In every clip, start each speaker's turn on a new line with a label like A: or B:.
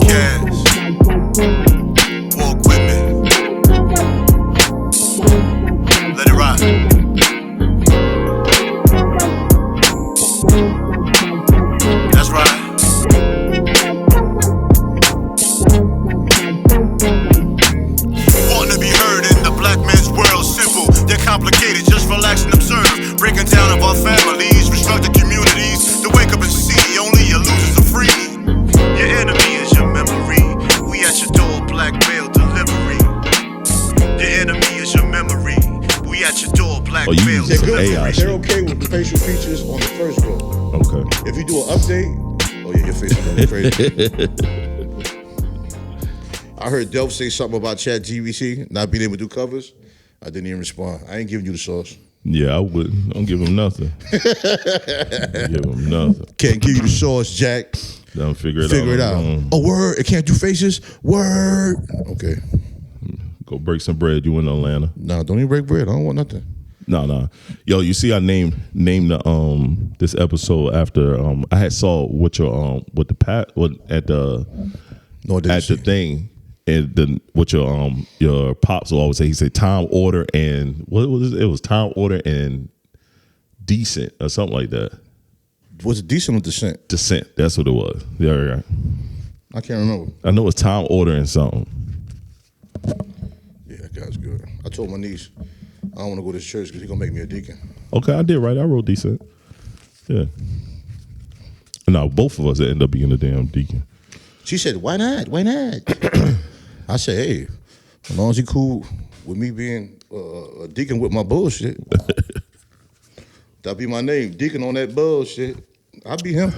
A: podcast. Walk with me. Let it rock. That's right. Wanting to be heard in the black man's world, simple. They're complicated, just relax and observe. Breaking down of our families, restructured communities. To wake up and see only your losers are free. Your enemy is your memory. We at your door, black mail delivery. Your enemy is your memory. We at your door, black mail delivery.
B: They're okay with the facial features on the first go.
C: Okay.
B: If you do an update, oh yeah, your face is going crazy. I heard Delph say something about ChatGPT not being able to do covers. I didn't even respond. I ain't giving you the sauce.
C: Yeah, I wouldn't. Don't give him nothing. Give him nothing.
B: Can't give you the sauce, Jack.
C: Don't figure it
B: out. Oh, word. It can't do faces. Word. Okay.
C: Go break some bread. You in Atlanta?
B: No, don't even break bread. I don't want nothing.
C: No. Yo, you see, I named the this episode after I had saw what your at the thing. And what your pops will always say, he said time, order, and what was it? It was time, order, and decent or something like that.
B: Was it decent or descent?
C: Descent, that's what it was. Yeah, right.
B: I can't remember.
C: I know it's time, order, and something.
B: Yeah, that guy's good. I told my niece I don't want to go to church because he's gonna make me a deacon.
C: Okay, I did right. I wrote decent. Yeah. No, both of us end up being a damn deacon.
B: She said, "Why not? Why not?" I said, "Hey, as long as he cool with me being a deacon with my bullshit, that'll be my name, deacon on that bullshit. I'll be him.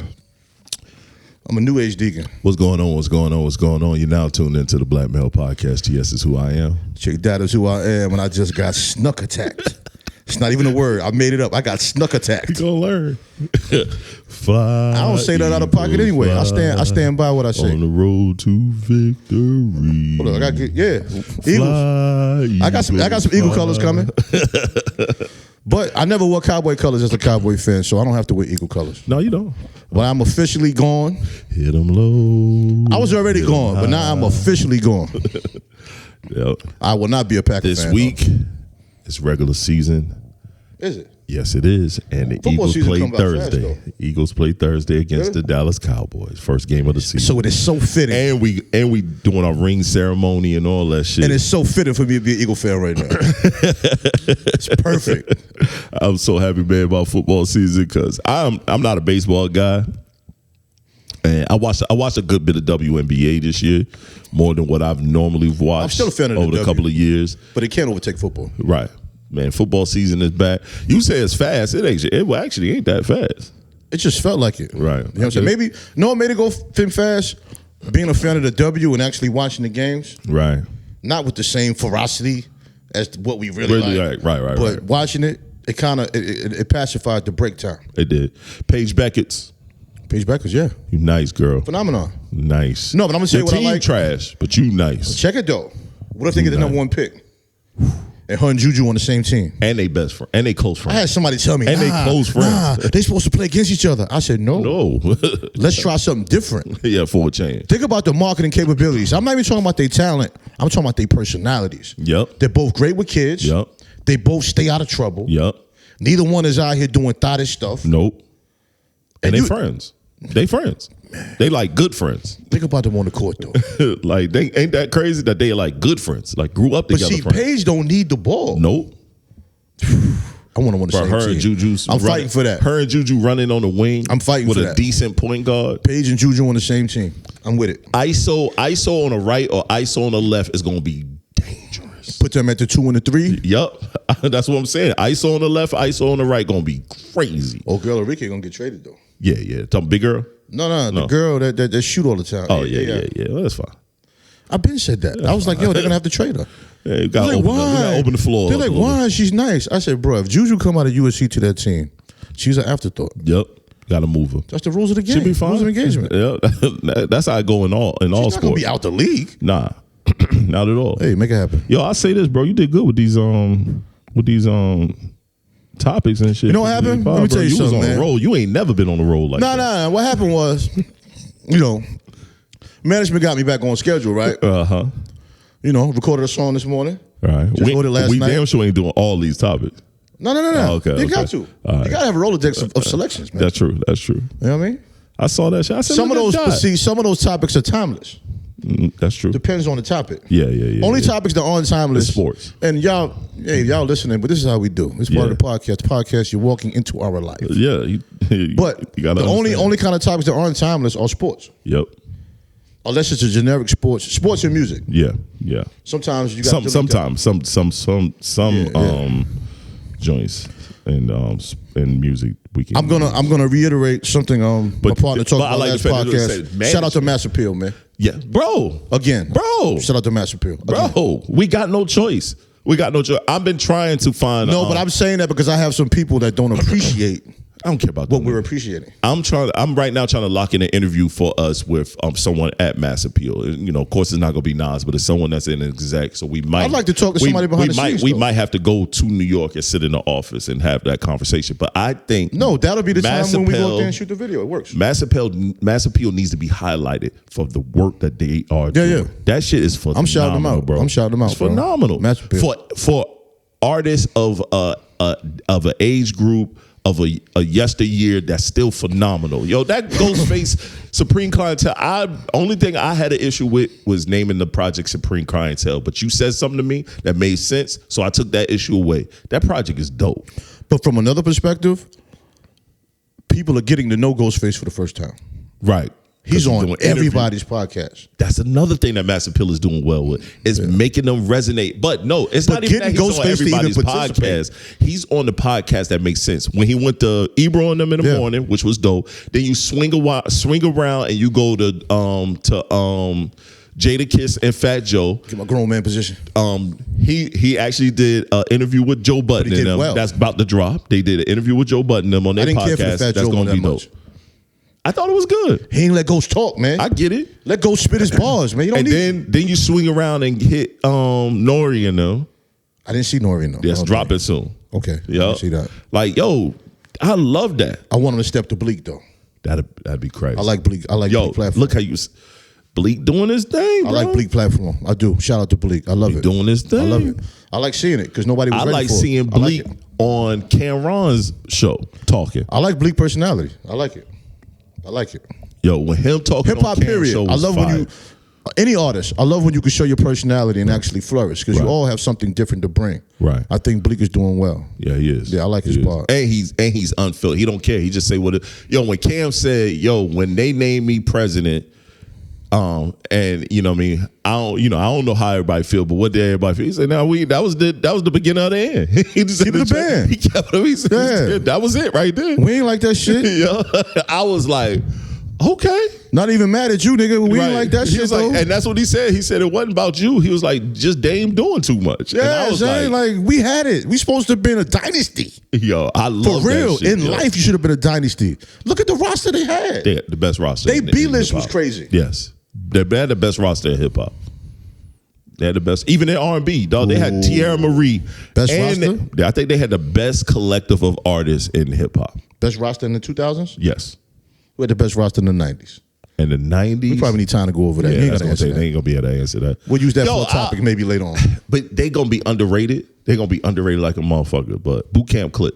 B: I'm a new age deacon."
C: What's going on? What's going on? What's going on? You're now tuned into the Black Male Podcast. TS is who I am.
B: Chick, that is who I am, and I just got snuck attacked. It's not even a word. I made it up. I got snuck attacked.
C: You gonna learn. Fly,
B: I don't say that out of pocket anyway. I stand by what I say.
C: On the road to victory.
B: Hold on, I got Eagles. I got some Eagle colors coming. But I never wore cowboy colors as a Cowboy fan, so I don't have to wear Eagle colors.
C: No, you don't.
B: But I'm officially gone.
C: Hit them low.
B: I was already gone, but now I'm officially gone.
C: Yep.
B: I will not be a Packer fan.
C: This week, it's regular season.
B: Is it?
C: Yes, it is. And the
B: Football
C: Eagles play Thursday.
B: Fast,
C: Eagles play Thursday against
B: Really?
C: the Dallas Cowboys. First game of the season.
B: So it is so fitting.
C: And we doing our ring ceremony and all that shit.
B: And it's so fitting for me to be an Eagle fan right now. It's perfect.
C: I'm so happy, man, about football season because I'm not a baseball guy. And I watched a good bit of WNBA this year, more than what I've normally watched.
B: I'm still a fan of the
C: over a couple of years.
B: But it can't overtake football.
C: Right. Man, football season is back. You say it's fast. It actually ain't that fast.
B: It just felt like it.
C: Right.
B: You know what I'm saying? Maybe, no, it made it go fast, being a fan of the W and actually watching the games.
C: Right.
B: Not with the same ferocity as what we really like.
C: Right.
B: But watching it, it kind of, it pacified the break time.
C: It did. Paige Beckett's.
B: Paige Beckers, yeah.
C: You nice, girl.
B: Phenomenon.
C: Nice.
B: No, but I'm going to say
C: Your
B: what I
C: team
B: like.
C: trash, but you nice.
B: Check it, though. What if they get the number one pick? And her and Juju on the same team.
C: And they best friend. And they close friends.
B: I had somebody tell me,
C: and they close friends.
B: They supposed to play against each other. I said, no. Let's try something different.
C: Yeah, for a change.
B: Think about the marketing capabilities. I'm not even talking about their talent. I'm talking about their personalities.
C: Yep.
B: They're both great with kids.
C: Yep.
B: They both stay out of trouble.
C: Yep.
B: Neither one is out here doing thottish stuff.
C: Nope. And they
B: you-
C: friends. They friends. They like good friends.
B: Think about them on the court, though.
C: Like, they ain't that crazy that they like good friends. Like, grew up
B: But
C: together.
B: see,
C: friends.
B: Paige don't need the ball.
C: Nope.
B: I want to win the
C: But
B: same
C: her
B: team.
C: and Juju.
B: I'm fighting for that.
C: Her and Juju running on the wing.
B: I'm fighting
C: with
B: for
C: a
B: that.
C: decent point guard.
B: Paige and Juju on the same team. I'm with it.
C: ISO on the right or ISO on the left is going to be dangerous.
B: Put them at the 2 and the 3.
C: Yup. That's what I'm saying. ISO on the left, ISO on the right going to be crazy.
B: Oh, girl, Enrique going to get traded, though.
C: Yeah. Talking big girl?
B: No, the girl that shoot all the time.
C: Oh, yeah. Well, that's fine.
B: I've been said that. I was like, yo, they're going to have to trade her.
C: Yeah, you got to open the floor.
B: They're like, why? She's nice. I said, bro, if Juju come out of USC to that team, she's an afterthought.
C: Yep. Got to move her.
B: That's the rules of the game.
C: Should be fine.
B: Rules of engagement.
C: Yeah. That's how I go in all
B: She's not
C: sports.
B: going to be out the league.
C: Nah. Not at all.
B: Hey, make it happen.
C: Yo, I say this, bro. You did good with these topics and shit.
B: You know what happened? Let me tell you something,
C: was on
B: man.
C: a roll. You ain't never been on a roll like that.
B: Nah. What happened was, you know, management got me back on schedule, right? You know, recorded a song this morning.
C: Right.
B: Just wrote it last night.
C: We damn sure ain't doing all these topics.
B: No.
C: Oh, okay.
B: You got to. You got to have a Rolodex of selections, man.
C: That's true.
B: You know what I mean?
C: I saw that shit. I said,
B: some of those topics are timeless.
C: That's true.
B: Depends on the topic.
C: Yeah.
B: Only topics that aren't timeless.
C: It's sports.
B: And y'all listening, but this is how we do. It's part of the podcast. The podcast, you're walking into our life.
C: Yeah.
B: But the only kind of topics that aren't timeless are sports.
C: Yep.
B: Unless it's a generic sports and music.
C: Yeah.
B: Sometimes you got
C: some joints and music we can.
B: I'm gonna reiterate something. My partner talked about last podcast. Shout out to Mass Appeal, man.
C: Yeah, bro.
B: Again,
C: bro.
B: Shout out to Mass Appeal,
C: bro. We got no choice. I've been trying to find.
B: No, but I'm saying that because I have some people that don't appreciate.
C: I don't care about
B: what we're appreciating.
C: I'm right now trying to lock in an interview for us with someone at Mass Appeal. You know, of course, it's not going to be Nas, but it's someone that's in an exec. So we might.
B: I'd like to talk to somebody behind the scenes.
C: We might have to go to New York and sit in the office and have that conversation. But I think
B: that'll be the time when we go there and shoot the video. It works.
C: Mass Appeal needs to be highlighted for the work that they are doing.
B: Yeah.
C: That shit is phenomenal.
B: I'm shouting them out,
C: bro.
B: It's
C: phenomenal.
B: Mass Appeal
C: for artists of an age group. Of a yesteryear that's still phenomenal. Yo, that Ghostface Supreme Clientele, only thing I had an issue with was naming the project Supreme Clientele, but you said something to me that made sense, so I took that issue away. That project is dope.
B: But from another perspective, people are getting to know Ghostface for the first time.
C: Right.
B: He's on everybody's podcast.
C: That's another thing that Mass Appeal is doing well with, is making them resonate. But no, it's not even that he's on everybody's podcast. He's on the podcast that makes sense. When he went to Ebro and them in the morning, which was dope, then you swing around and you go to Jada Kiss and Fat Joe.
B: Get my grown man position.
C: He actually did an interview with Joe Budden and them. Well. That's about to drop. They did an interview with Joe Budden and them on their podcast. That's going to be dope. I thought it was good.
B: He ain't let Ghost talk, man.
C: I get it.
B: Let Ghost spit his bars, man. You don't
C: then you swing around and hit Nori and them.
B: I didn't see Nori and them.
C: Yes, drop it soon.
B: Okay.
C: Yep.
B: I didn't see that.
C: Like, yo, I love that.
B: I want him to step to Bleak though.
C: That'd be crazy.
B: I like Bleak. Bleak platform.
C: Look how Bleak doing his thing, bro.
B: I like Bleak platform. I do. Shout out to Bleak. I love it.
C: Doing his thing.
B: I love it. I like seeing it because nobody was ready for it.
C: I like seeing Bleak on Cameron's show talking.
B: I like Bleak personality. I like it.
C: Yo, when him talking
B: hip hop period. I love when any artist. I love when you can show your personality and actually flourish because you all have something different to bring.
C: Right.
B: I think Bleak is doing well.
C: Yeah, he is.
B: Yeah, I like his part.
C: And he's unfiltered. He don't care. He just say what. When Cam said, when they named me president. And you know what I mean, I don't know how everybody feel, but what did everybody feel? He said, that was the beginning of the end. He just
B: keep it the band.
C: He kept it. He said, that was it right there.
B: We ain't like that shit.
C: Yeah. I was like, okay.
B: Not even mad at you, nigga. We ain't like that shit, though.
C: And that's what he said. He said it wasn't about you. He was like, just Dame doing too much.
B: Yeah,
C: and I was
B: like we had it. We supposed to have been a dynasty.
C: Yo, I love
B: for real.
C: That shit,
B: in life, you should have been a dynasty. Look at the roster they had.
C: They had the best roster.
B: They B-list was crazy.
C: Yes. They had the best roster in hip hop. They had the best, even in R&B, dog. They had Tierra Marie.
B: Best roster?
C: I think they had the best collective of artists in hip hop.
B: Best roster in the 2000s?
C: Yes.
B: We had the best roster in the 90s.
C: In the 90s?
B: We probably need time to go over that.
C: Yeah, they ain't going to be able to answer that.
B: We'll use that for a topic maybe later on.
C: But they going to be underrated. They're going to be underrated like a motherfucker. But Boot Camp Click.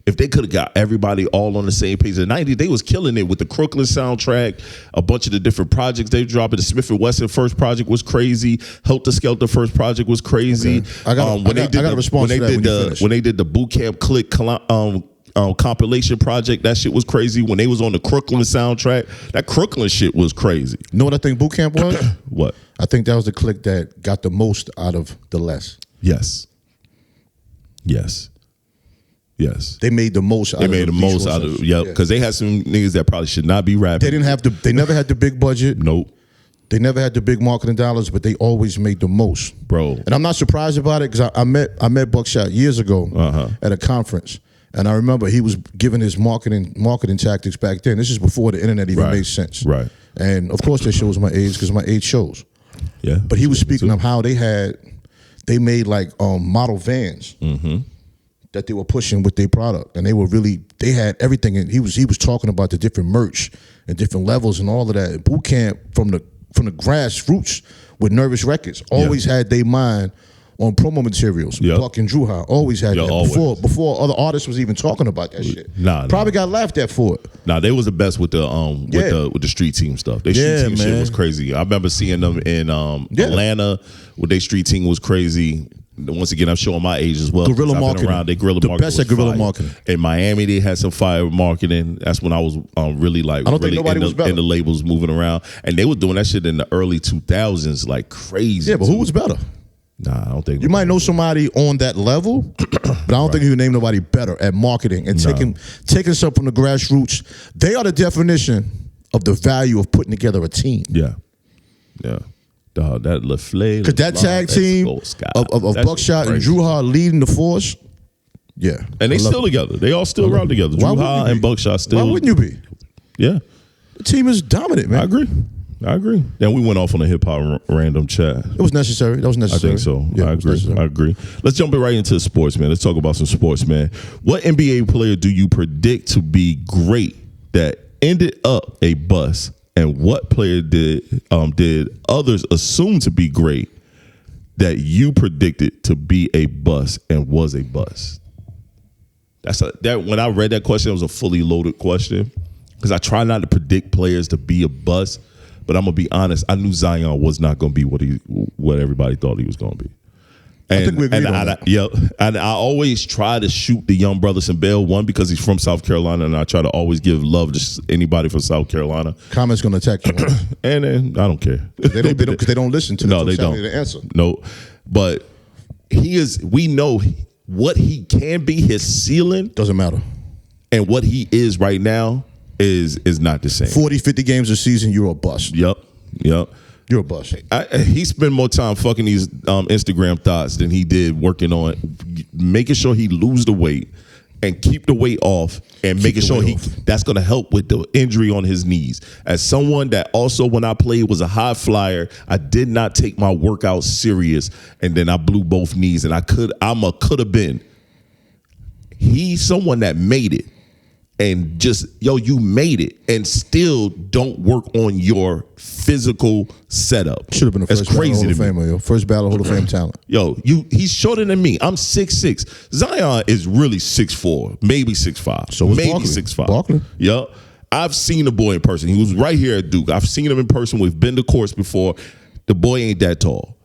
C: If they could have got everybody all on the same page in the 90s, they was killing it with the Crooklyn soundtrack, a bunch of the different projects they dropped. The Smith & Wesson first project was crazy. Helter Skelter first project was crazy.
B: Okay. I got a response to that
C: when they did the Boot Camp Click compilation project, that shit was crazy. When they was on the Crooklyn soundtrack, that Crooklyn shit was crazy.
B: You know what I think Boot Camp was?
C: What?
B: I think that was the click that got the most out of the less.
C: Yes.
B: They made the most out of it.
C: They made the most out of it. Yep. Because they had some niggas that probably should not be rapping.
B: They never had the big budget.
C: Nope.
B: They never had the big marketing dollars, but they always made the most.
C: Bro.
B: And I'm not surprised about it because I met Buckshot years ago at a conference. And I remember he was giving his marketing tactics back then. This is before the internet even made sense.
C: Right.
B: And of course that shows my age because my age shows.
C: Yeah.
B: But he was speaking of how they made like model vans. That they were pushing with their product, and they had everything. And he was talking about the different merch and different levels and all of that. Boot Camp from the from the grassroots with Nervous Records always had their mind on promo materials. Buck and Drew High always had that before other artists was even talking about that shit. Probably got laughed at for it.
C: Nah, they was the best with the with the street team stuff. Their street team shit was crazy. I remember seeing them in Atlanta with their street team was crazy. Once again, I'm showing my age as well.
B: Guerrilla marketing.
C: They guerrilla marketing.
B: The best at guerrilla marketing.
C: In Miami, they had some fire marketing. That's when I was really like,
B: I don't think nobody was better.
C: In the labels moving around. And they were doing that shit in the early 2000s like crazy.
B: Yeah, but who was better?
C: Nah, I don't think.
B: You might know somebody on that level, but I don't think you can name nobody better at marketing and taking something from the grassroots. They are the definition of the value of putting together a team.
C: Yeah. Dog, that LaFleur.
B: Because that tag team of Buckshot and Drew High leading the force,
C: and they still together. They all still around together. Drew High and Buckshot still.
B: Why wouldn't you be?
C: Yeah.
B: The team is dominant, man.
C: I agree. Then we went off on a hip hop random chat.
B: It was necessary. That was necessary.
C: I think so.
B: Yeah,
C: I agree. Let's jump right into the sports, man. Let's talk about some sports, man. What NBA player do you predict to be great that ended up a bust? And what player did others assume to be great that you predicted to be a bust and was a bust? When I read that question, it was a fully loaded question because I try not to predict players to be a bust, but I'm gonna be honest. I knew Zion was not gonna be what everybody thought he was gonna be. And,
B: I think we agreed on that.
C: And I always try to shoot the young brother some bail, one, because he's from South Carolina, and I try to always give love to anybody from South Carolina.
B: Comments going to attack you.
C: And then I don't care.
B: Because they don't listen to
C: no, they don't.
B: The answer.
C: No, but we know what he can be, his ceiling.
B: Doesn't matter.
C: And what he is right now is not the same.
B: 40, 50 games a season, you're a bust.
C: Yep.
B: You're a bust.
C: He spent more time fucking these Instagram thoughts than he did working on making sure he lose the weight and keep the weight off and making sure that's going to help with the injury on his knees. As someone that also, when I played, was a high flyer, I did not take my workout serious, and then I blew both knees, and could have been. He's someone that made it. And just, you made it and still don't work on your physical setup.
B: Should have been a first ballot Hall of Famer, yo. First ballot Hall of Fame talent.
C: He's shorter than me. I'm 6'6". Zion is really 6'4", maybe 6'5".
B: So
C: maybe
B: Barkley.
C: 6'5".
B: Barkley.
C: Yeah. I've seen the boy in person. He was right here at Duke. I've seen him in person. We've been to courts before. The boy ain't that tall.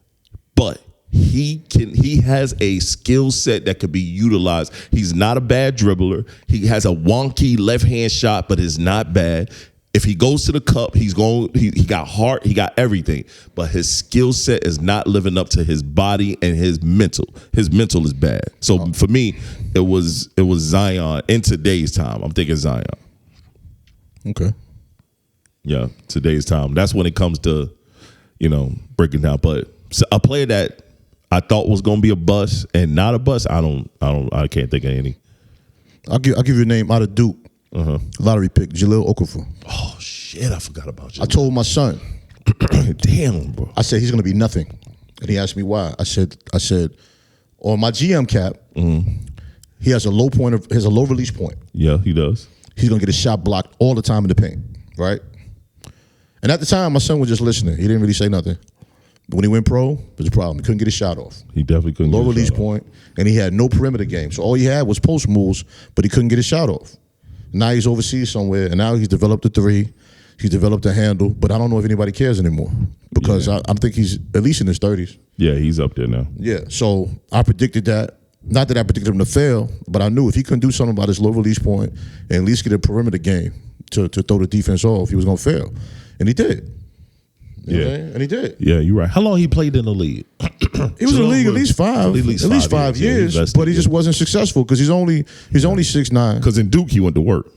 C: But he has a skill set that could be utilized. He's not a bad dribbler. He has a wonky left-hand shot, but it's not bad. If he goes to the cup, he got heart, he got everything. But his skill set is not living up to his body and his mental. His mental is bad. So for me, it was Zion in today's time. I'm thinking Zion.
B: Okay.
C: Yeah, today's time. That's when it comes to, breaking down. But a player that I thought was going to be a bust and not a bust, I can't think of any.
B: I'll give you a name out of Duke. Lottery pick, Jahlil Okafor.
C: Oh shit, I forgot about you.
B: I told my son,
C: damn, bro.
B: I said he's going to be nothing, and he asked me why. I said on my GM cap, he has a low release point.
C: Yeah, he does.
B: He's going to get his shot blocked all the time in the paint, right? And at the time, my son was just listening. He didn't really say nothing. But when he went pro, it was a problem. He couldn't get his shot off.
C: He definitely couldn't
B: Low
C: get his
B: release
C: shot
B: point, and he had no perimeter game. So all he had was post moves, but he couldn't get his shot off. Now he's overseas somewhere, and now he's developed a three. He's developed a handle, but I don't know if anybody cares anymore because I think he's at least in his 30s.
C: Yeah, he's up there now.
B: Yeah, so I predicted that. Not that I predicted him to fail, but I knew if he couldn't do something about his low release point and at least get a perimeter game to throw the defense off, he was going to fail. And he did. You know what I'm saying? And he did.
C: Yeah, you're right. How long he played in the league?
B: He was in the league at least 5 years, but he just wasn't successful because he's only 6'9".
C: Because in Duke he went to work.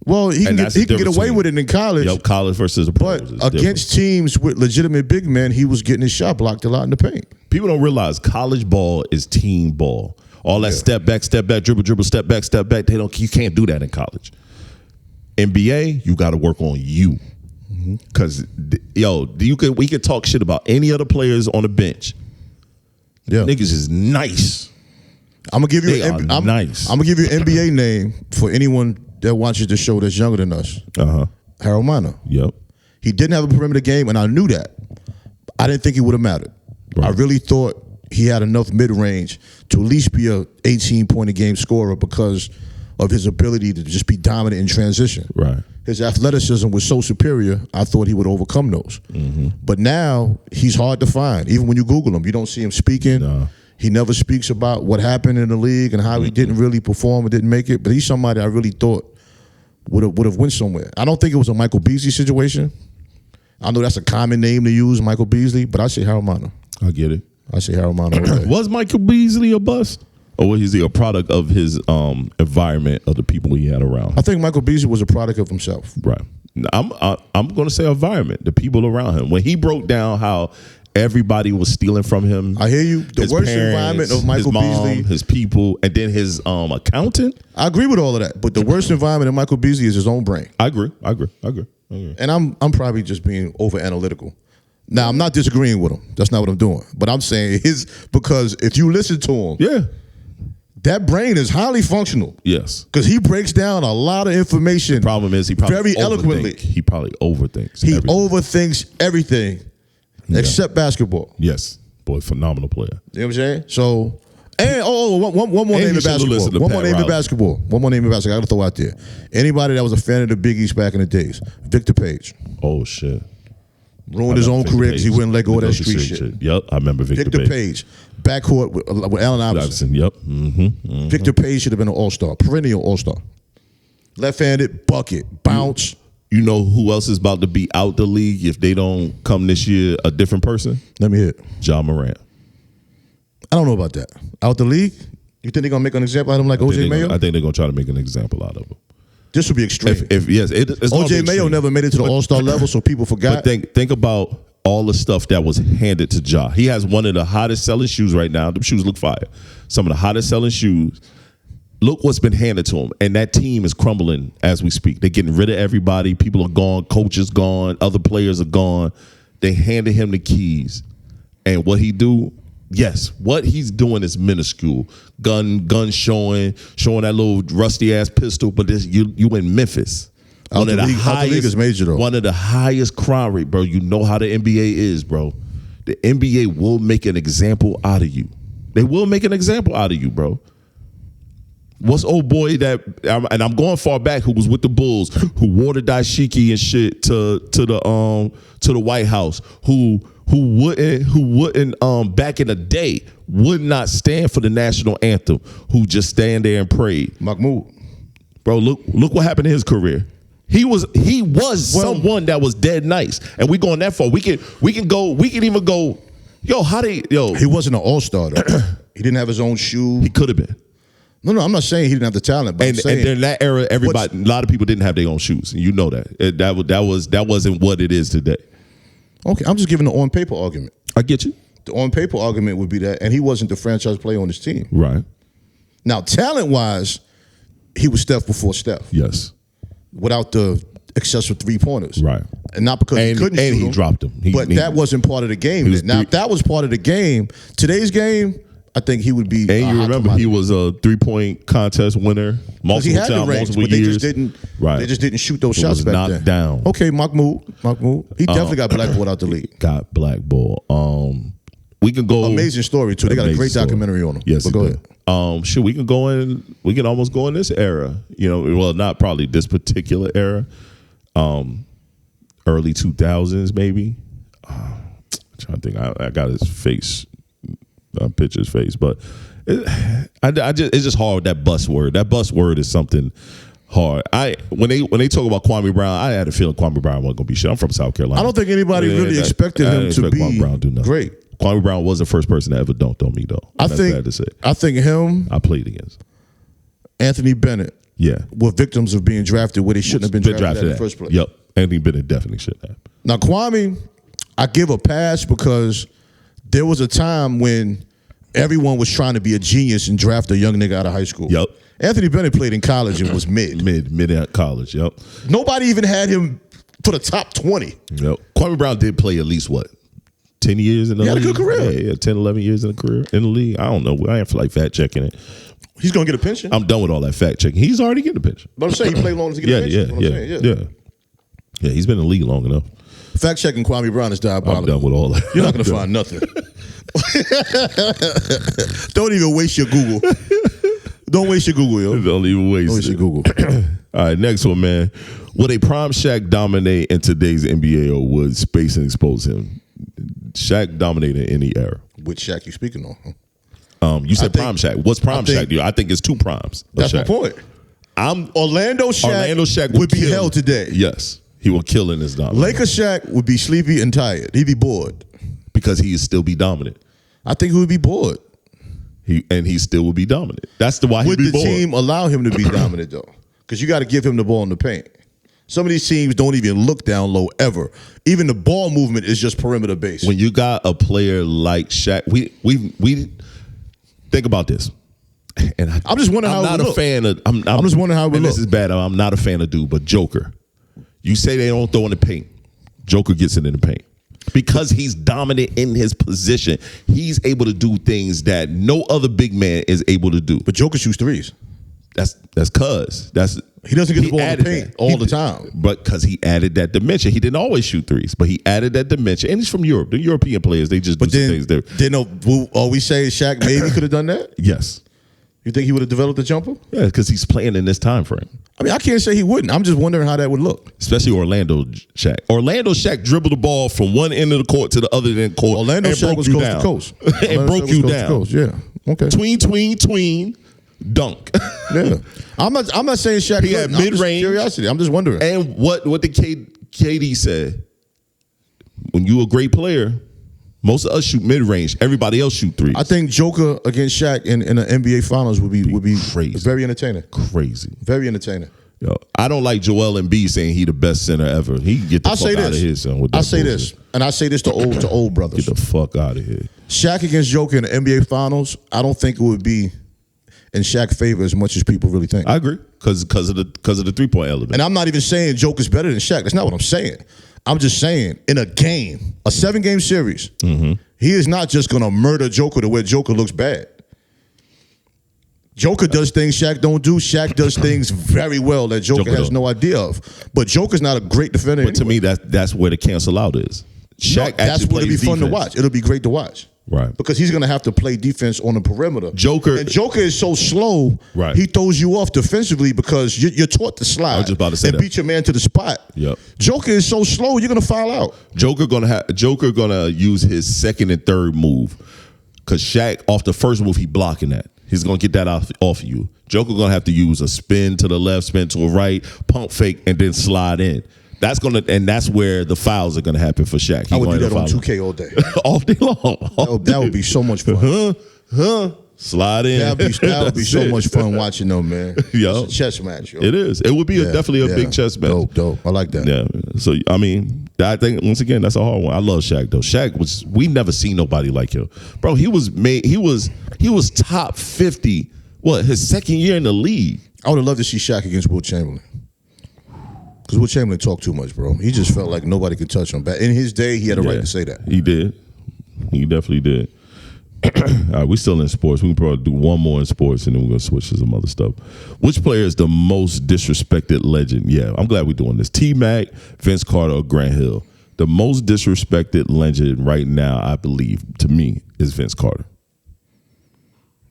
B: Well, he can get away with it in college.
C: Yep, college versus a pro.
B: But against teams with legitimate big men, he was getting his shot blocked a lot in the paint.
C: People don't realize college ball is team ball. All that step back, dribble, step back. You can't do that in college. NBA, you got to work on you. Because we could talk shit about any other players on the bench.
B: Yeah,
C: niggas is nice.
B: I'm gonna give you.
C: Nice.
B: I'm gonna give you an NBA name for anyone that watches the show that's younger than us.
C: Harold
B: Miner.
C: Yep.
B: He didn't have a perimeter game, and I knew that. I didn't think it would have mattered. Right. I really thought he had enough mid-range to at least be a 18-point-a-game scorer because of his ability to just be dominant in transition.
C: Right.
B: His athleticism was so superior, I thought he would overcome those. But now, he's hard to find. Even when you Google him, you don't see him speaking. No. He never speaks about what happened in the league and how he didn't really perform and didn't make it. But he's somebody I really thought would have went somewhere. I don't think it was a Michael Beasley situation. I know that's a common name to use, Michael Beasley, but I say Harold Miner.
C: I get it.
B: I say Harold Miner.
C: Was Michael Beaslly a bust? Or was he a product of his environment, of the people he had around?
B: I think Michael Beasley was a product of himself.
C: Right. I'm going to say environment, the people around him. When he broke down how everybody was stealing from him.
B: I hear you. The worst environment of Michael Beasley.
C: His people, and then his accountant.
B: I agree with all of that. But the worst environment of Michael Beasley is his own brain.
C: I agree.
B: And I'm probably just being over analytical. Now, I'm not disagreeing with him. That's not what I'm doing. But I'm saying because if you listen to him,
C: yeah,
B: that brain is highly functional.
C: Yes.
B: Because he breaks down a lot of information.
C: The problem is he probably
B: very eloquently.
C: He probably overthinks.
B: He overthinks everything except basketball.
C: Yes. Boy, phenomenal player.
B: You know what I'm saying? So, and one more name in basketball. One more name in basketball. One more name in basketball. I got to throw out there. Anybody that was a fan of the Big East back in the days. Victor Page.
C: Oh, shit.
B: Ruined his own career because he wouldn't let go of that street shit.
C: Yep, I remember Victor
B: Page. Backcourt with Allen Iverson.
C: Yep.
B: Victor Page should have been an all-star, perennial all-star. Left-handed, bucket, bounce.
C: You know who else is about to be out the league if they don't come this year? A different person?
B: Let me hear it.
C: Ja Morant.
B: I don't know about that. Out the league? You think they're going to make an example out of him like O.J. Mayo?
C: I think they're going to try to make an example out of him.
B: This would be extreme.
C: It's
B: O.J. Mayo never made it to the All-Star level, so people forgot.
C: But think about all the stuff that was handed to Ja. He has one of the hottest selling shoes right now. The shoes look fire. Some of the hottest selling shoes. Look what's been handed to him. And that team is crumbling as we speak. They're getting rid of everybody. People are gone. Coaches gone. Other players are gone. They handed him the keys. And what he do? Yes, what he's doing is minuscule. Gun showing that little rusty ass pistol. But you in Memphis.
B: One of the highest major though.
C: One of the highest crime rate, bro. You know how the NBA is, bro. The NBA will make an example out of you. They will make an example out of you, bro. What's old boy that, and I'm going far back, who was with the Bulls, who wore the dashiki and shit to the White House, who wouldn't back in the day would not stand for the national anthem, who just stand there and prayed.
B: Mahmoud.
C: Bro, look what happened in his career. He was someone that was dead nice. And we going that far. We can even go,
B: He wasn't an all-star though. He didn't have his own shoe.
C: He could have been.
B: No, I'm not saying he didn't have the talent, but
C: and in that era, a lot of people didn't have their own shoes. And you know that. That wasn't what it is today.
B: Okay, I'm just giving the on-paper argument.
C: I get you.
B: The on-paper argument would be that, and he wasn't the franchise player on his team.
C: Right.
B: Now, talent-wise, he was Steph before Steph.
C: Yes.
B: Without the excessive three-pointers.
C: Right.
B: And not because he couldn't shoot
C: and he
B: them,
C: dropped them.
B: That wasn't part of the game. Now, if that was part of the game, today's game, I think he would be.
C: And you remember he was a 3-point contest winner multiple times, multiple years.
B: They just didn't shoot those shots back then.
C: Knocked down.
B: Okay, Mahmoud. He definitely got blackballed out the league.
C: Got blackballed. We can go.
B: Amazing story too. They got a great documentary on him.
C: Yes,
B: but go ahead.
C: Sure, we can go in. We can almost go in this era. Well, not probably this particular era. Early 2000s, maybe. I'm trying to think. I got his face. Picture his face, but it's just hard. That bus word. That bus word is something hard. When they talk about Kwame Brown, I had a feeling Kwame Brown wasn't gonna be shit. I'm from South Carolina.
B: I don't think anybody really expected him to be
C: Kwame Brown do nothing.
B: Great.
C: Kwame Brown was the first person that ever dunked on me, though. That's bad to say.
B: I think him.
C: I played against
B: Anthony Bennett.
C: Yeah,
B: were victims of being drafted where they shouldn't have been drafted in the first place.
C: Yep, Anthony Bennett definitely should have.
B: Now Kwame, I give a pass because there was a time when everyone was trying to be a genius and draft a young nigga out of high school.
C: Yep.
B: Anthony Bennett played in college and was mid
C: at college. Yep.
B: Nobody even had him for the top 20.
C: Yep. Kwame Brown did play at least 10 years in the league?
B: He had a good career.
C: Yeah, 10, 11 years in the career in the league. I don't know. I ain't feel like fact checking it.
B: He's gonna get a pension.
C: I'm done with all that fact checking. He's already getting a pension.
B: But I'm saying he played long enough to get a pension.
C: Yeah. He's been in the league long enough.
B: Fact checking Kwame Brown is diabolical.
C: I'm done with all that.
B: You're not going to find nothing. Don't even waste your Google. Don't waste your Google, yo.
C: Don't even waste
B: Don't waste your Google.
C: All right, next one, man. Would a prime Shaq dominate in today's NBA, or would space and expose him? Shaq dominated any era.
B: Which Shaq you speaking on?
C: You said prime Shaq. What's prime Shaq do? I think it's two primes.
B: That's my point. Orlando Shaq would be held today.
C: Yes, he will kill in his dominance.
B: Laker Shaq would be sleepy and tired. He'd be bored.
C: Because he would still be dominant.
B: I think he would be bored.
C: He still would be dominant. That's why he'd be bored.
B: Would the team allow him to be dominant, though? Because you got to give him the ball in the paint. Some of these teams don't even look down low ever. Even the ball movement is just perimeter based.
C: When you got a player like Shaq, we think about this. And I'm
B: just wondering how it would look.
C: I'm just wondering how it would look. This is bad. I'm not a fan of dude, but Joker. You say they don't throw in the paint. Joker gets it in the paint. Because he's dominant in his position, he's able to do things that no other big man is able to do.
B: But Joker shoots threes.
C: He doesn't
B: get the ball in the paint all the time.
C: But because he added that dimension. He didn't always shoot threes, but he added that dimension. And he's from Europe. The European players, they just do some things there.
B: All we say is Shaq maybe could have done that?
C: Yes.
B: You think he would have developed the jumper?
C: Yeah, because he's playing in this time frame.
B: I mean, I can't say he wouldn't. I'm just wondering how that would look.
C: Especially Orlando Shaq. Orlando Shaq dribbled the ball from one end of the court to the other end of the court.
B: Orlando Shaq was coast to coast.
C: And broke you down.
B: Yeah. Okay.
C: Tween, dunk.
B: Yeah. I'm not saying Shaq.
C: He had mid-range.
B: Curiosity. I'm just wondering.
C: And what the KD said, when you a great player, most of us shoot mid-range. Everybody else shoot threes.
B: I think Joker against Shaq in the NBA Finals would be
C: crazy.
B: Very entertaining.
C: Crazy.
B: Very entertaining.
C: Yo, I don't like Joel Embiid saying he the best center ever. He can get the fuck out of here, son.
B: I say this, and I say this to old brothers.
C: Get the fuck out of here.
B: Shaq against Joker in the NBA Finals, I don't think it would be in Shaq's favor as much as people really think.
C: I agree, because of the 3-point element.
B: And I'm not even saying Joker's better than Shaq. That's not what I'm saying. I'm just saying, in a game, a 7-game series, he is not just going to murder Joker to where Joker looks bad. Joker does things Shaq don't do. Shaq does things very well that Joker has no idea of. But Joker's not a great defender.
C: But to me, that's where the cancel out is. Shaq
B: that's what it'll be fun to watch. It'll be great to watch.
C: Right.
B: Because he's going to have to play defense on the perimeter.
C: Joker
B: is so slow,
C: right.
B: He throws you off defensively because you're taught to slide.
C: I was just about to say
B: and
C: that.
B: Beat your man to the spot.
C: Yep.
B: Joker is so slow, you're going to foul out.
C: Joker gonna use his second and third move, because Shaq, off the first move, he blocking that. He's going to get that off of you. Joker going to have to use a spin to the left, spin to the right, pump fake, and then slide in. That's where the fouls are gonna happen for Shaq.
B: I would do that on 2K all day.
C: All day long.
B: That would be so much fun.
C: Slide in.
B: That would be so much fun watching them, man.
C: Yo.
B: It's a chess match. Yo.
C: It is. It would be definitely a big chess match.
B: Dope. I like that.
C: Yeah. So I mean, I think once again that's a hard one. I love Shaq though. Shaq we never seen nobody like him, bro. He was top 50. What, his second year in the league?
B: I would have loved to see Shaq against Wilt Chamberlain. Because Wilt Chamberlain talked too much, bro. He just felt like nobody could touch him. But in his day, he had a right to say that.
C: He did. He definitely did. All right, we're still in sports. We can probably do one more in sports, and then we're going to switch to some other stuff. Which player is the most disrespected legend? Yeah, I'm glad we're doing this. T-Mac, Vince Carter, or Grant Hill? The most disrespected legend right now, I believe, to me, is Vince Carter.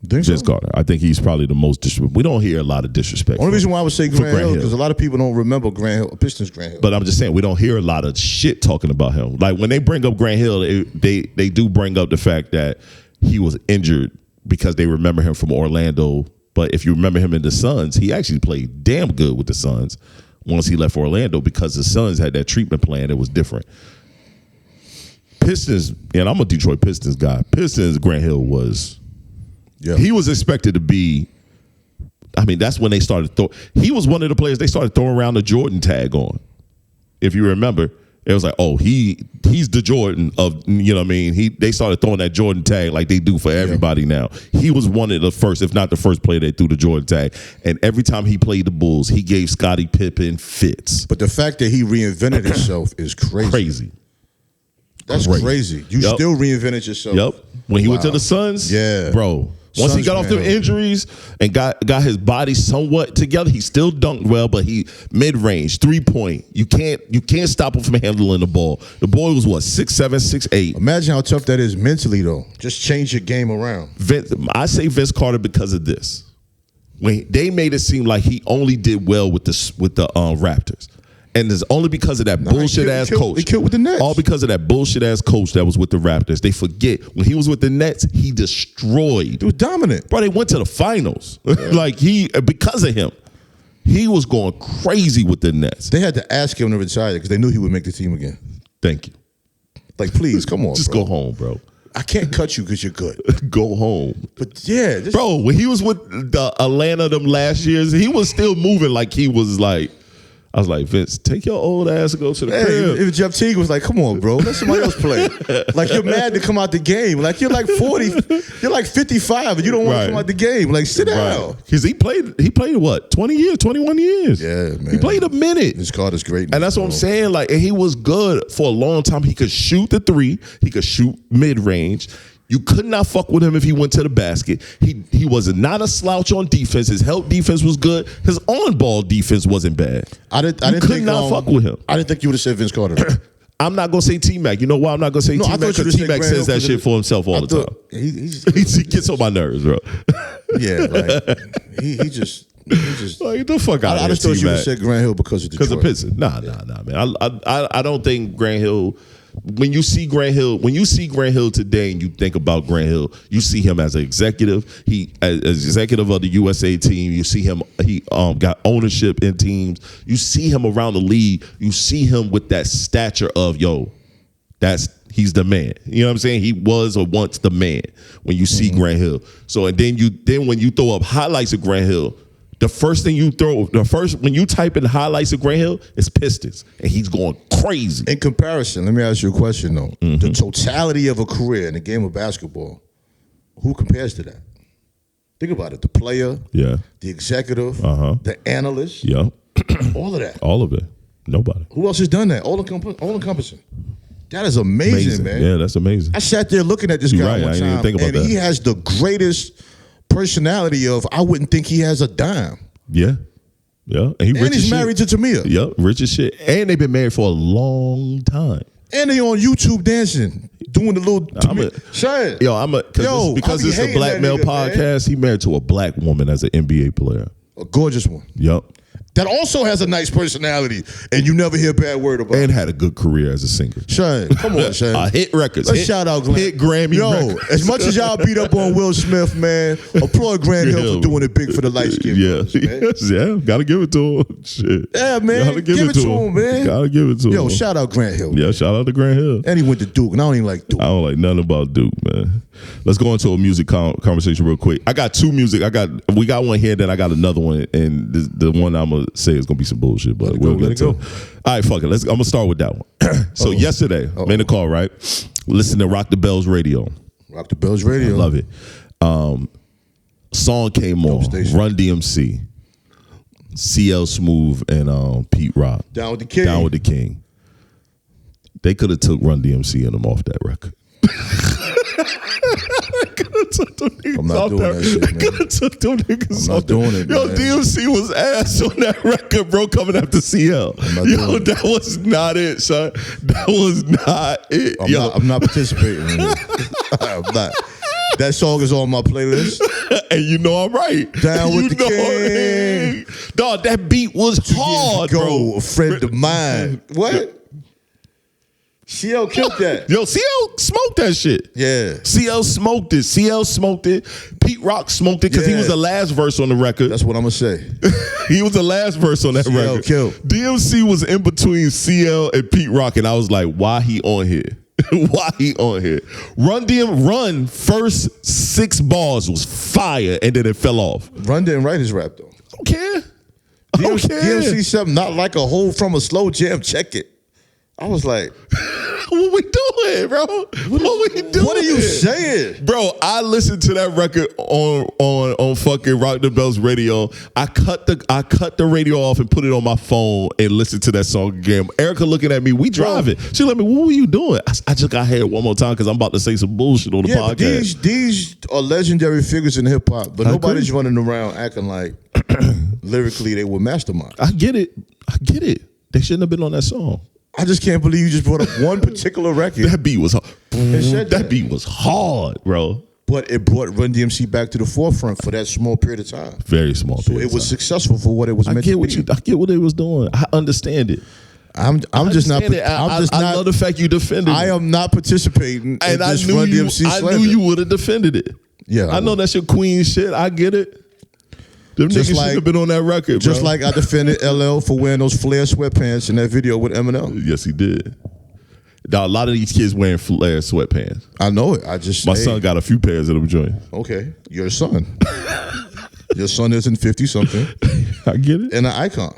C: Vince Carter. I think he's probably the most disrespectful. We don't hear a lot of disrespect.
B: Only reason why I would say Grant Hill because a lot of people don't remember Pistons Grant Hill.
C: But I'm just saying we don't hear a lot of shit talking about him. Like when they bring up Grant Hill, they do bring up the fact that he was injured because they remember him from Orlando. But if you remember him in the Suns, he actually played damn good with the Suns once he left for Orlando because the Suns had that treatment plan that was different. Pistons, and I'm a Detroit Pistons guy. Pistons, Grant Hill was. Yeah. He was expected to be, I mean, that's when they started he was one of the players they started throwing around the Jordan tag on. If you remember, it was like, oh, he's the Jordan of, you know what I mean? They started throwing that Jordan tag like they do for everybody now. He was one of the first, if not the first player that threw the Jordan tag. And every time he played the Bulls, he gave Scottie Pippen fits.
B: But the fact that he reinvented himself is crazy. That's crazy. You still reinvented yourself.
C: Yep. When he went to the Suns,
B: yeah,
C: bro. Once he got off them injuries and got his body somewhat together, he still dunked well, but he mid-range, 3-point. You can't stop him from handling the ball. The boy was what, 6'7", 6'8".
B: Imagine how tough that is mentally though. Just change your game around.
C: I say Vince Carter because of this. When they made it seem like he only did well with the Raptors. And it's only because of that bullshit-ass coach.
B: He killed with the Nets.
C: All because of that bullshit-ass coach that was with the Raptors. They forget, when he was with the Nets, he destroyed.
B: He was dominant.
C: Bro, they went to the finals. Yeah. Because of him. He was going crazy with the Nets.
B: They had to ask him to retire because they knew he would make the team again.
C: Thank you.
B: Like, please, come on,
C: Just
B: bro.
C: go home, bro.
B: I can't cut you because you're good.
C: Go home.
B: But yeah.
C: Bro, when he was with the Atlanta them last years, he was still moving like he was like, I was like, Vince, take your old ass and go to the crib.
B: If Jeff Teague was like, come on, bro, let somebody else play. Like, you're mad to come out the game. Like, you're like 40, you're like 55, and you don't want to come out the game. Like, sit down.
C: Because he played what, 20 years, 21 years.
B: Yeah, man.
C: He played a minute.
B: His card is great.
C: And that's what I'm saying. Like, and he was good for a long time. He could shoot the three. He could shoot mid-range. You could not fuck with him if he went to the basket. He was not a slouch on defense. His help defense was good. His on-ball defense wasn't bad.
B: I didn't
C: think fuck with him.
B: I didn't think you would have said Vince Carter.
C: I'm not going to say T-Mac. You know why I'm not going to say T-Mac? Because T-Mac says that shit for himself all the time. He gets on my nerves, bro.
B: Yeah, like, he just
C: like, get the fuck out of here,
B: I just thought you would have said Grant Hill because of Detroit.
C: Because of Pistons. Nah, man. I don't think Grant Hill. When you see Grant Hill today and you think about Grant Hill, you see him as an executive. He as executive of the USA team. You see him. He got ownership in teams. You see him around the league. You see him with that stature of he's the man. You know what I'm saying? He was or once the man. When you see Grant Hill, so and then when you throw up highlights of Grant Hill. When you type in highlights of Grant Hill, it's Pistons, and he's going crazy.
B: In comparison, let me ask you a question though: the totality of a career in the game of basketball, who compares to that? Think about it: the player, the executive, the analyst, all of that,
C: all of it. Nobody.
B: Who else has done that? All encompassing. That is amazing, man.
C: Yeah, that's amazing.
B: I sat there looking at this guy one time, and he has the greatest personality of, I wouldn't think he has a dime.
C: Yeah. And
B: he's married to Tamia.
C: Yep, rich as shit. And they've been married for a long time.
B: And they on YouTube dancing, doing the little.
C: Because it's a black male podcast. Man. He married to a black woman as an NBA player.
B: A gorgeous one.
C: Yep.
B: That also has a nice personality, and you never hear a bad word about it.
C: And had a good career as a singer.
B: Shane, come on, Shane.
C: Hit records.
B: Let's shout out Glenn.
C: Hit Grammy records.
B: As much as y'all beat up on Will Smith, man, applaud Grant Hill for doing it big for the light skin.
C: Gotta give it to him. Shit.
B: Yeah, man.
C: Gotta give it to him, man. Gotta give it to him.
B: Shout out Grant Hill.
C: Yeah, shout out to Grant Hill.
B: And he went to Duke, and I don't even like Duke.
C: I don't like nothing about Duke, man. Let's go into a music conversation real quick. I got two music. We got one here, then I got another one, and the one I'm gonna say is gonna be some bullshit, but we'll get to it. All right, fuck it. I'm gonna start with that one. So yesterday, I'm in the car, right? Listen to Rock the Bells Radio.
B: Rock the Bells Radio.
C: I love it. Song came on. Run DMC, CL Smooth, and Pete Rock.
B: Down with the King.
C: Down with the King. They could have took Run DMC and them off that record.
B: I'm not doing that shit, man. I'm not doing it,
C: Yo,
B: man.
C: DMC was ass on that record, bro, coming after CL. Yo, that was not it, son. That was not it.
B: I'm not participating in it. I'm not. That song is on my playlist.
C: And you know I'm right.
B: Down with the King.
C: Dog, that beat was hard, bro.
B: A friend of mine. What? CL killed that.
C: Yo, CL smoked that shit.
B: Yeah.
C: CL smoked it. CL smoked it. Pete Rock smoked it because he was the last verse on the record.
B: That's what I'm going to say.
C: He was the last verse on that record.
B: Killed.
C: DMC was in between CL and Pete Rock, and I was like, why he on here? Why he on here? Run first 6 bars was fire, and then it fell off.
B: Run didn't write his rap, though.
C: I don't care. I don't care.
B: DMC something not like a hole from a slow jam. Check it. I was like,
C: What we doing, bro? What we doing?
B: What are you saying?
C: Bro, I listened to that record on fucking Rock the Bells radio. I cut the radio off and put it on my phone and listened to that song again. Erica looking at me, we driving. She let me, what were you doing? I just got here one more time because I'm about to say some bullshit on the podcast.
B: But these are legendary figures in hip hop, but nobody's running around acting like lyrically they were masterminds.
C: I get it. They shouldn't have been on that song.
B: I just can't believe you just brought up one particular record.
C: That beat was hard. That beat was hard, bro.
B: But it brought Run DMC back to the forefront for that small period of time.
C: Very small period.
B: So it was successful for what it was meant to be.
C: I get what they was doing. I understand it.
B: I'm just not.
C: I love the fact you defended it.
B: I am not participating in this Run DMC slander.
C: I knew you would have defended it.
B: Yeah,
C: I know that's your queen shit. I get it. Them niggas should have been on that record,
B: just
C: bro.
B: like I defended LL for wearing those flare sweatpants in that video with Eminem.
C: Yes, he did. Now, a lot of these kids wearing flare sweatpants.
B: I know it. My
C: son got a few pairs of them joints.
B: Okay, your son. Your son isn't 50-something.
C: I get it.
B: And an icon.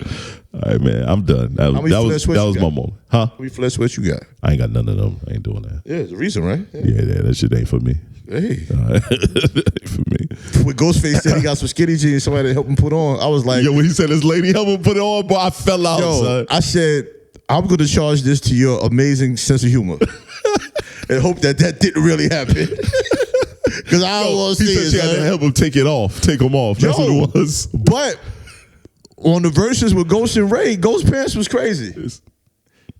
C: All right, man. I'm done. That was my moment. Huh?
B: How many flare sweats you got?
C: I ain't got none of them. I ain't doing that.
B: Yeah, there's a reason, right?
C: Yeah, that shit ain't for me.
B: Hey.
C: Ain't for me.
B: When Ghostface said he got some skinny jeans, somebody to help him put on, I was like...
C: Yo, when he said his lady help him put it on, boy, I fell out, son.
B: I said, I'm going to charge this to your amazing sense of humor. And hope that didn't really happen. Because I don't want to see it.
C: He said she had to help him take them off. That's what it was.
B: But on the verses with Ghost and Ray, Ghost pants was crazy.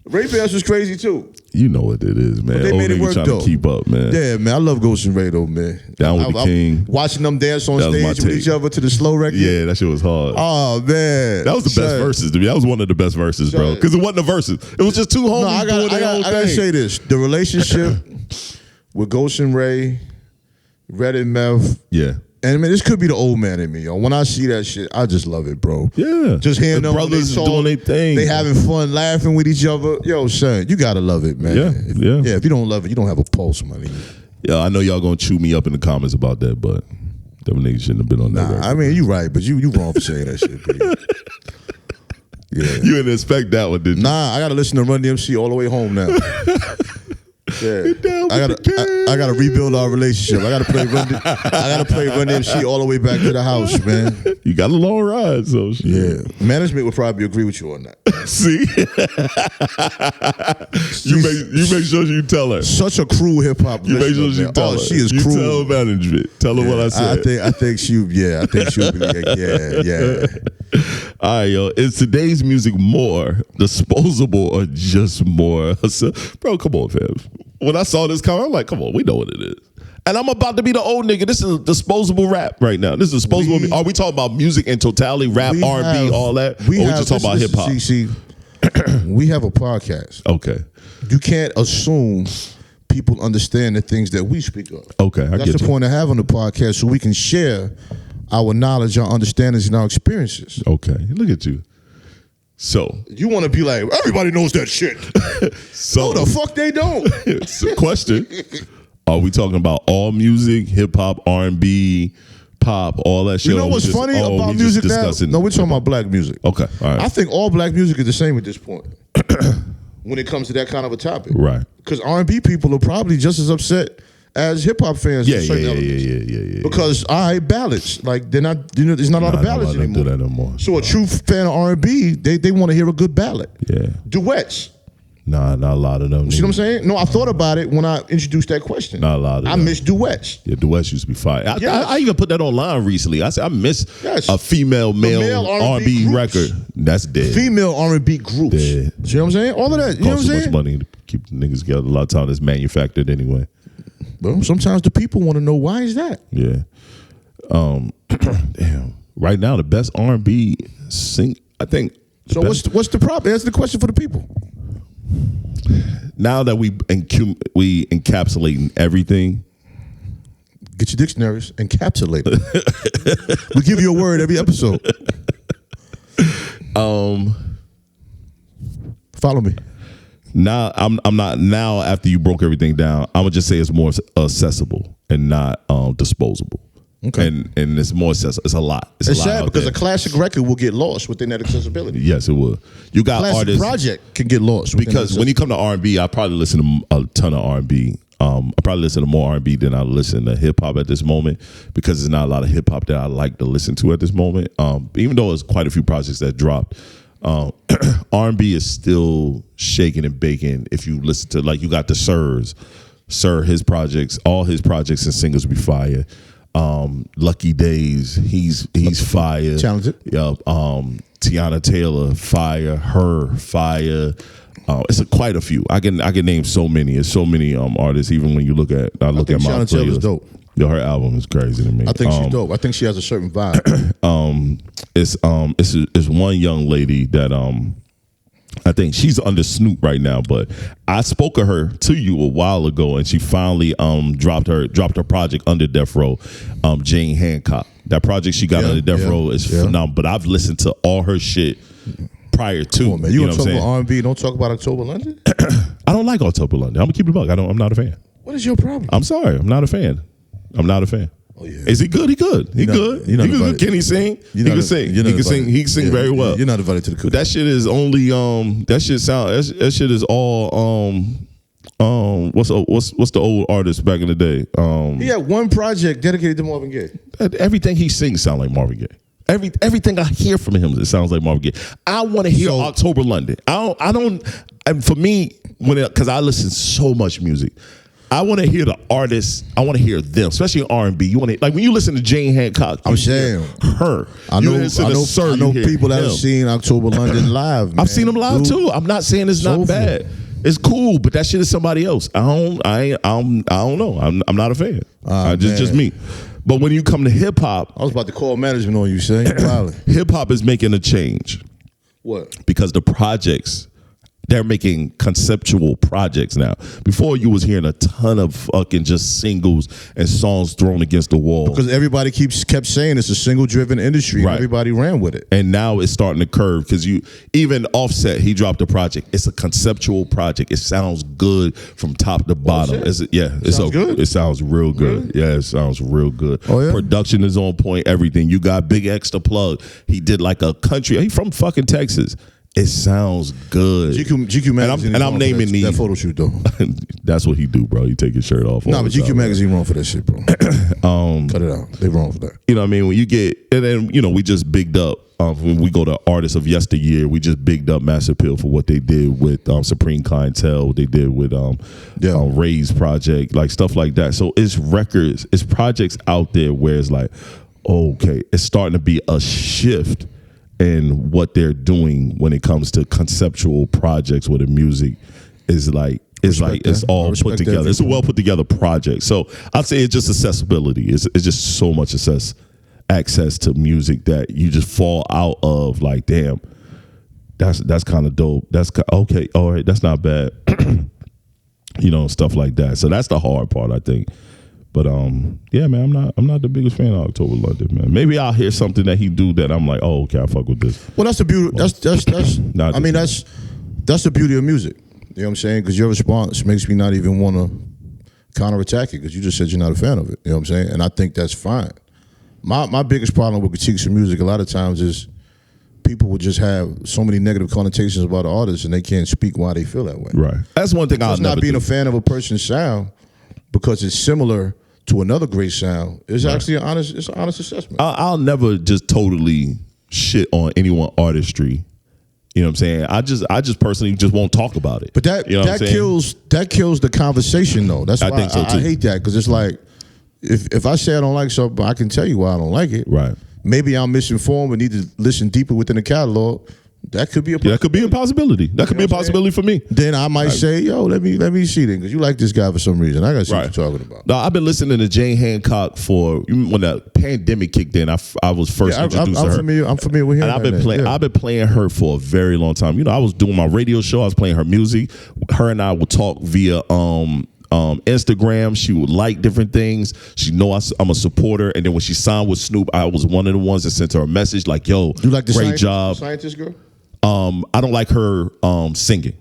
B: Ray pants was crazy too.
C: You know what it is, man.
B: But they made it work,
C: trying
B: though.
C: To keep up, man.
B: Yeah, man. I love Ghost and Ray, though, man.
C: Down with the King.
B: Watching them dance on stage with each other to the slow record.
C: Yeah, that shit was hard.
B: Oh, man.
C: That was the best verses to me. That was one of the best verses, bro. Because it wasn't the verses. It was just two homies doing their own thing.
B: I gotta say this. The relationship with Ghost and Ray, Red and Meth.
C: Yeah.
B: And man, this could be the old man in me, yo. When I see that shit, I just love it, bro.
C: Yeah.
B: Just hearing them
C: brothers doing their thing.
B: They having fun, laughing with each other. Yo, son, you gotta love it, man.
C: Yeah.
B: Yeah, if you don't love it, you don't have a pulse, money.
C: Yeah, I know y'all gonna chew me up in the comments about that, but them niggas shouldn't have been on that record.
B: I mean, you right, but you wrong for saying that shit, bro. Yeah.
C: You didn't expect that one, did you?
B: Nah, I gotta listen to Run DMC all the way home now. Yeah, I gotta rebuild our relationship. I gotta play Run DMC all the way back to the house, man.
C: You got a long ride, so shit.
B: Yeah, management would probably agree with you on that.
C: See, you make sure you tell her.
B: She a cruel hip hop.
C: You make sure you tell her.
B: She is
C: you
B: cruel.
C: Tell management. Tell her what I said.
B: I think she would be like, yeah.
C: All right, yo. Is today's music more disposable or just more? Bro, come on, fam. When I saw this comment, I'm like, come on, we know what it is. And I'm about to be the old nigga. This is disposable rap right now. This is disposable. Are we talking about music in totality, rap, R&B, all that? Or we just talking about hip hop?
B: See, we have a podcast.
C: Okay.
B: You can't assume people understand the things that we speak of.
C: Okay,
B: That's the point of having the podcast, so we can share our knowledge, our understandings, and our experiences.
C: Okay, look at you. So
B: you want to be like, everybody knows that shit.
C: So
B: no, the fuck they don't.
C: It's a question. Are we talking about all music, hip hop, R&B, pop, all that shit?
B: You know what's funny about music now? No, we're talking about black music.
C: Okay, all right.
B: I think all black music is the same at this point. When it comes to that kind of a topic.
C: Right.
B: Because R&B people are probably just as upset as hip hop fans.
C: Yeah.
B: Because ballads, like they're not. There's not a lot of ballads anymore.
C: They don't do that no more.
B: So a true fan of R&B, they want to hear a good ballad.
C: Yeah.
B: Duets.
C: Nah, not a lot of them.
B: You see what I'm saying? No, I thought about it when I introduced that question.
C: Not a lot of them.
B: I miss duets.
C: Yeah, duets used to be fire. I even put that online recently. I said I miss a female male R&B record. That's dead.
B: Female R&B groups. Dead. See what I'm saying? All of that. You know what I'm saying?
C: Costs so much money to keep the niggas together. A lot of times it's manufactured anyway.
B: Well, sometimes the people want to know why is that.
C: Yeah. Damn. Right now, the best R&B I think.
B: So what's the problem? That's the question for the people.
C: Now that we encapsulating everything.
B: Get your dictionaries, encapsulate it. We give you a word every episode. Follow me.
C: Now I'm not now after you broke everything down, I'm gonna just say it's more accessible and not disposable.
B: Okay.
C: And it's more accessible. It's a lot. It's a lot
B: sad
C: out
B: because
C: there.
B: a classic record will get lost within that accessibility.
C: Yes, it will. You got
B: Classic
C: artists
B: project can get lost
C: because when you come to R&B, I probably listen to a ton of R&B. I probably listen to more R&B than I listen to hip hop at this moment because there's not a lot of hip hop that I like to listen to at this moment. Even though there's quite a few projects that dropped, R&B is still shaking and baking. If you listen to, like, you got the Sir, his projects, all his projects and singles be fire. Lucky Days, he's fire.
B: Talented.
C: Yeah. Tiana Taylor, fire. Her, fire. It's quite a few. I can name so many. It's so many artists. Even when you look at I look at my
B: Tiana Taylor's dope.
C: Yo, her album is crazy to me.
B: I think she's dope. I think she has a certain vibe.
C: It's one young lady that I think she's under Snoop right now, but I spoke to her to you a while ago, and she finally dropped her project under Death Row, Jane Hancock. That project she got under Death Row is phenomenal. But I've listened to all her shit prior to.
B: Come on, man. You want to talk about R&B? Don't talk about October London.
C: I don't like October London. I'm gonna keep it a buck. I'm not a fan.
B: What is your problem?
C: I'm sorry. I'm not a fan. Oh, yeah. Is he good? He good. He good. He good. Can he sing? He can sing. He can sing. He can sing very well.
B: You're not invited to the cookout.
C: That shit is only that shit is all what's the old artist back in the day?
B: He had one project dedicated to Marvin Gaye.
C: Everything he sings sound like Marvin Gaye. Everything I hear from him, it sounds like Marvin Gaye. I want to hear October London. I don't. And for me, because I listen to so much music, I want to hear the artists. I want to hear them, especially in R&B. You want to, like, when you listen to Jane Hancock.
B: I'm saying
C: her.
B: I know people that have seen October London live. Man.
C: I've seen them live too. I'm not saying it's not bad. It's cool, but that shit is somebody else. I don't know. I'm not a fan. Just me. But when you come to hip hop,
B: I was about to call management on you, saying
C: hip hop is making a change.
B: What?
C: Because the projects, they're making conceptual projects now. Before, you was hearing a ton of fucking just singles and songs thrown against the wall.
B: Because everybody kept saying it's a single-driven industry. Right. And everybody ran with it.
C: And now it's starting to curve because even Offset, he dropped a project. It's a conceptual project. It sounds good from top to bottom.
B: Good.
C: It sounds real good. Yeah, it sounds real good.
B: Oh, yeah?
C: Production is on point. Everything. You got Big X to plug. He did like a country. He from fucking Texas. It sounds good.
B: GQ magazine,
C: and I'm naming
B: that photo shoot though.
C: That's what he do, bro. He take his shirt off.
B: No, but GQ magazine wrong for that shit, bro. Cut it out. They wrong for that.
C: You know what I mean? When you get, and then we just bigged up. When we go to artists of yesteryear, we just bigged up Mass Appeal for what they did with Supreme Clientele. What they did with Ray's project, like stuff like that. So it's records, it's projects out there where it's like, okay, it's starting to be a shift in what they're doing when it comes to conceptual projects where the music is like it's all put together. It's a well put together project. So I'd say it's just accessibility. It's just so much access to music that you just fall out of. Like, damn, that's kind of dope. That's okay. All right, that's not bad. Stuff like that. So that's the hard part, I think. But yeah, man, I'm not the biggest fan of October London, man. Maybe I'll hear something that he do that I'm like, oh, okay, I fuck with this.
B: Well, that's the beauty. That's the beauty of music. You know what I'm saying? Because your response makes me not even want to counterattack it because you just said you're not a fan of it. You know what I'm saying? And I think that's fine. My biggest problem with critiques of music a lot of times is people would just have so many negative connotations about the artist and they can't speak why they feel that way.
C: Right. That's one thing I'll never
B: not being a fan of a person's sound because it's similar to another great sound is actually an honest assessment.
C: I'll never just totally shit on anyone's artistry. You know what I'm saying? I just personally just won't talk about it.
B: But that kills the conversation though. That's why I think so too. I hate that because it's like if I say I don't like something, I can tell you why I don't like it.
C: Right.
B: Maybe I'm misinformed and need to listen deeper within the catalog. That could be a possibility.
C: That could be a possibility. That could be a possibility for me.
B: Then I might say, yo, let me see then, because you like this guy for some reason. I got to see what you're talking about.
C: No, I've been listening to Jane Hancock when the pandemic kicked in. I was first introduced to her.
B: I'm familiar with her.
C: And I've been playing her for a very long time. I was doing my radio show. I was playing her music. Her and I would talk via Instagram. She would like different things. She know I'm a supporter. And then when she signed with Snoop, I was one of the ones that sent her a message like, yo,
B: you like the
C: great job.
B: Scientist girl?
C: I don't like her singing.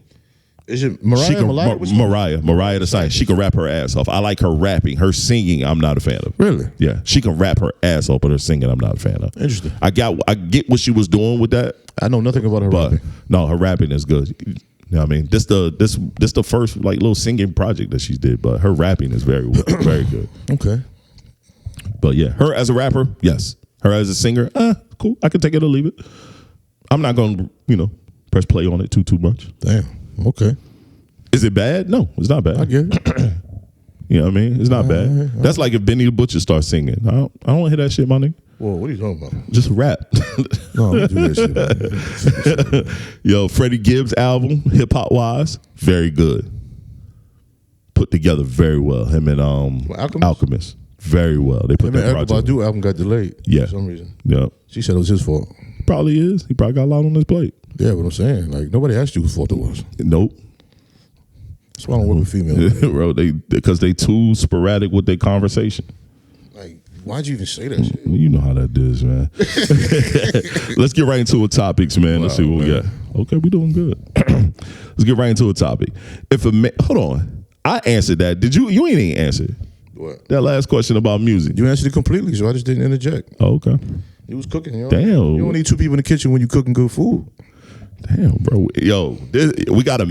B: Is it Mariah?
C: Mariah the Science. She can rap her ass off. I like her rapping. Her singing, I'm not a fan of.
B: Really?
C: Yeah, she can rap her ass off, but her singing, I'm not a fan of.
B: Interesting.
C: I get what she was doing with that.
B: I know nothing about her rapping.
C: No, her rapping is good. You know what I mean? This the first like little singing project that she did, but her rapping is very good.
B: Okay.
C: But yeah, her as a rapper, yes. Her as a singer, cool. I can take it or leave it. I'm not gonna, press play on it too much.
B: Damn. Okay.
C: Is it bad? No, it's not bad.
B: I get it.
C: You know what I mean? It's not bad. That's like if Benny the Butcher starts singing. I don't want to hear that shit, my nigga.
B: Whoa, what are you talking about?
C: Just rap.
B: No, don't do that shit.
C: Yo, Freddie Gibbs album, hip hop wise, very good. Put together very well. Him and Alchemist. Very well. They put that project.
B: Erykah Badu album got delayed for some reason.
C: Yeah.
B: She said it was his fault.
C: Probably is. He probably got a lot on his plate.
B: Yeah, but I'm saying, like, nobody asked you whose fault it was.
C: Nope.
B: That's why I don't work with females.
C: Bro, because they too sporadic with their conversation.
B: Like, why'd you even say that shit?
C: You know how that is, man. Let's get right into the topics, man. Let's see what we got. Okay, we doing good. Let's get right into a topic. If a man, hold on, I answered that. Did you? You ain't even answered
B: what?
C: That last question about music.
B: You answered it completely, so I just didn't interject.
C: Oh, okay.
B: He was cooking.
C: Damn.
B: You don't need two people in the kitchen when you cooking good food.
C: Damn, bro. Yo, we gotta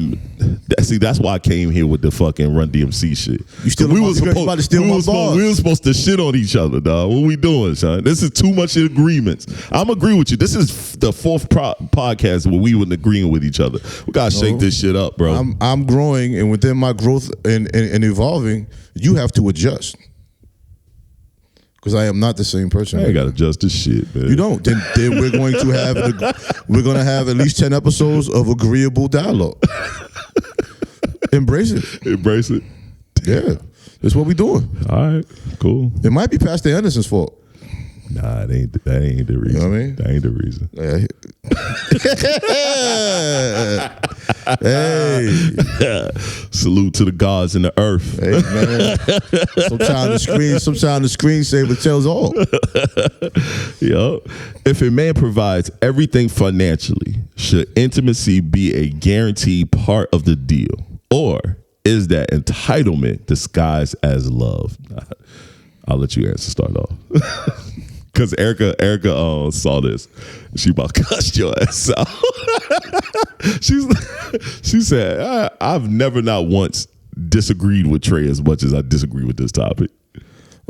C: see. That's why I came here with the fucking Run DMC shit.
B: You still about to steal my bars.
C: We were supposed to shit on each other, dog. What we doing, son? This is too much agreements. I'm agreeing with you. This is the fourth podcast where we were agreeing with each other. We gotta shake this shit up, bro.
B: I'm growing, and within my growth and evolving, you have to adjust. Because I am not the same person.
C: I ain't got to adjust this shit, man.
B: You don't. Then we're going to have at least 10 episodes of agreeable dialogue. Embrace it.
C: Embrace it.
B: Yeah. That's what we're doing.
C: All right. Cool.
B: It might be Pastor Anderson's fault.
C: Nah, that ain't the reason.
B: You know what I mean?
C: That ain't the reason.
B: Hey.
C: Salute to the gods in the earth.
B: Hey, man. Sometimes the screensaver tells all.
C: Yo. If a man provides everything financially, should intimacy be a guaranteed part of the deal? Or is that entitlement disguised as love? I'll let you answer start off. Because Erica saw this. She about cussed your ass out. She said, I've never not once disagreed with Trey as much as I disagree with this topic.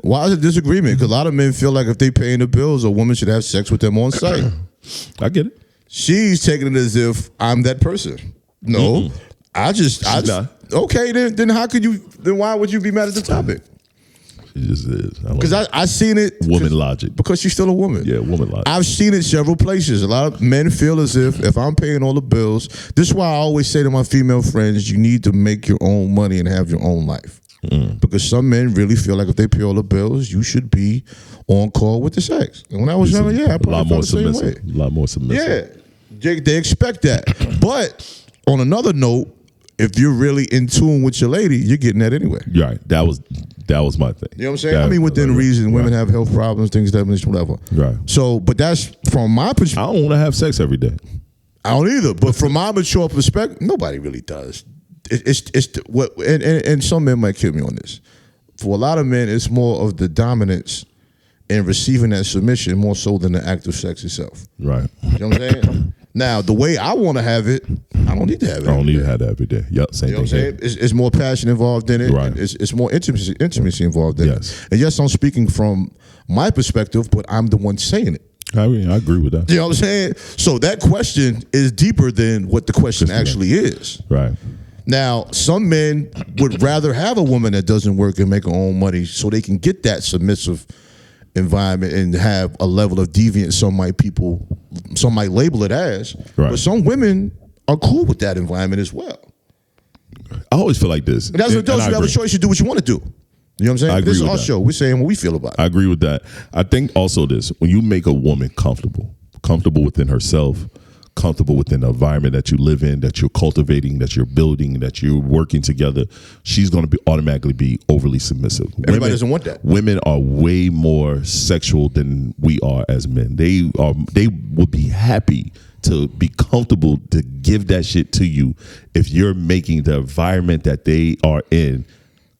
B: Why is it disagreement? Because a lot of men feel like if they paying the bills, a woman should have sex with them on site.
C: I get it.
B: She's taking it as if I'm that person. No. Okay, then how could you, then why would you be mad at the topic?
C: It just is.
B: Because I seen it.
C: Woman logic.
B: Because she's still a woman.
C: Yeah, woman logic.
B: I've seen it several places. A lot of men feel as if I'm paying all the bills. This is why I always say to my female friends, you need to make your own money and have your own life. Because some men really feel like if they pay all the bills, you should be on call with the sex. And when I was younger, I probably felt the same way.
C: A lot more submissive.
B: Yeah, they expect that. But on another note, if you're really in tune with your lady, you're getting that anyway.
C: Right. That was my thing.
B: You know what I'm saying? I mean, within reason, women have health problems, things that whatever.
C: Right.
B: So, but that's from my perspective.
C: I don't want to have sex every day.
B: I don't either. But from my mature perspective, nobody really does. And some men might kill me on this. For a lot of men, it's more of the dominance and receiving that submission more so than the act of sex itself.
C: Right.
B: You know what I'm saying? Now, the way I want to have it, I don't need to have it.
C: I don't need to have that every day. Yep, same thing.
B: You know what I'm saying? It's more passion involved in it.
C: Right.
B: It's more intimacy involved in
C: it.
B: And yes, I'm speaking from my perspective, but I'm the one saying it.
C: I agree with that.
B: You know what I'm saying? So that question is deeper than what the question actually is.
C: Right.
B: Now, some men would rather have a woman that doesn't work and make her own money so they can get that submissive environment and have a level of deviance some might label it as. Right. But some women are cool with that environment as well.
C: I always feel like this.
B: And as adults, you have a choice to do what you want to do. You know what I'm saying? This is our show. We're saying what we feel about it.
C: I agree with that. I think also this, when you make a woman comfortable within herself, comfortable within the environment that you live in, that you're cultivating, that you're building, that you're working together, she's going to automatically be overly submissive.
B: Everybody doesn't want that.
C: Women are way more sexual than we are as men. They would be happy to be comfortable to give that shit to you if you're making the environment that they are in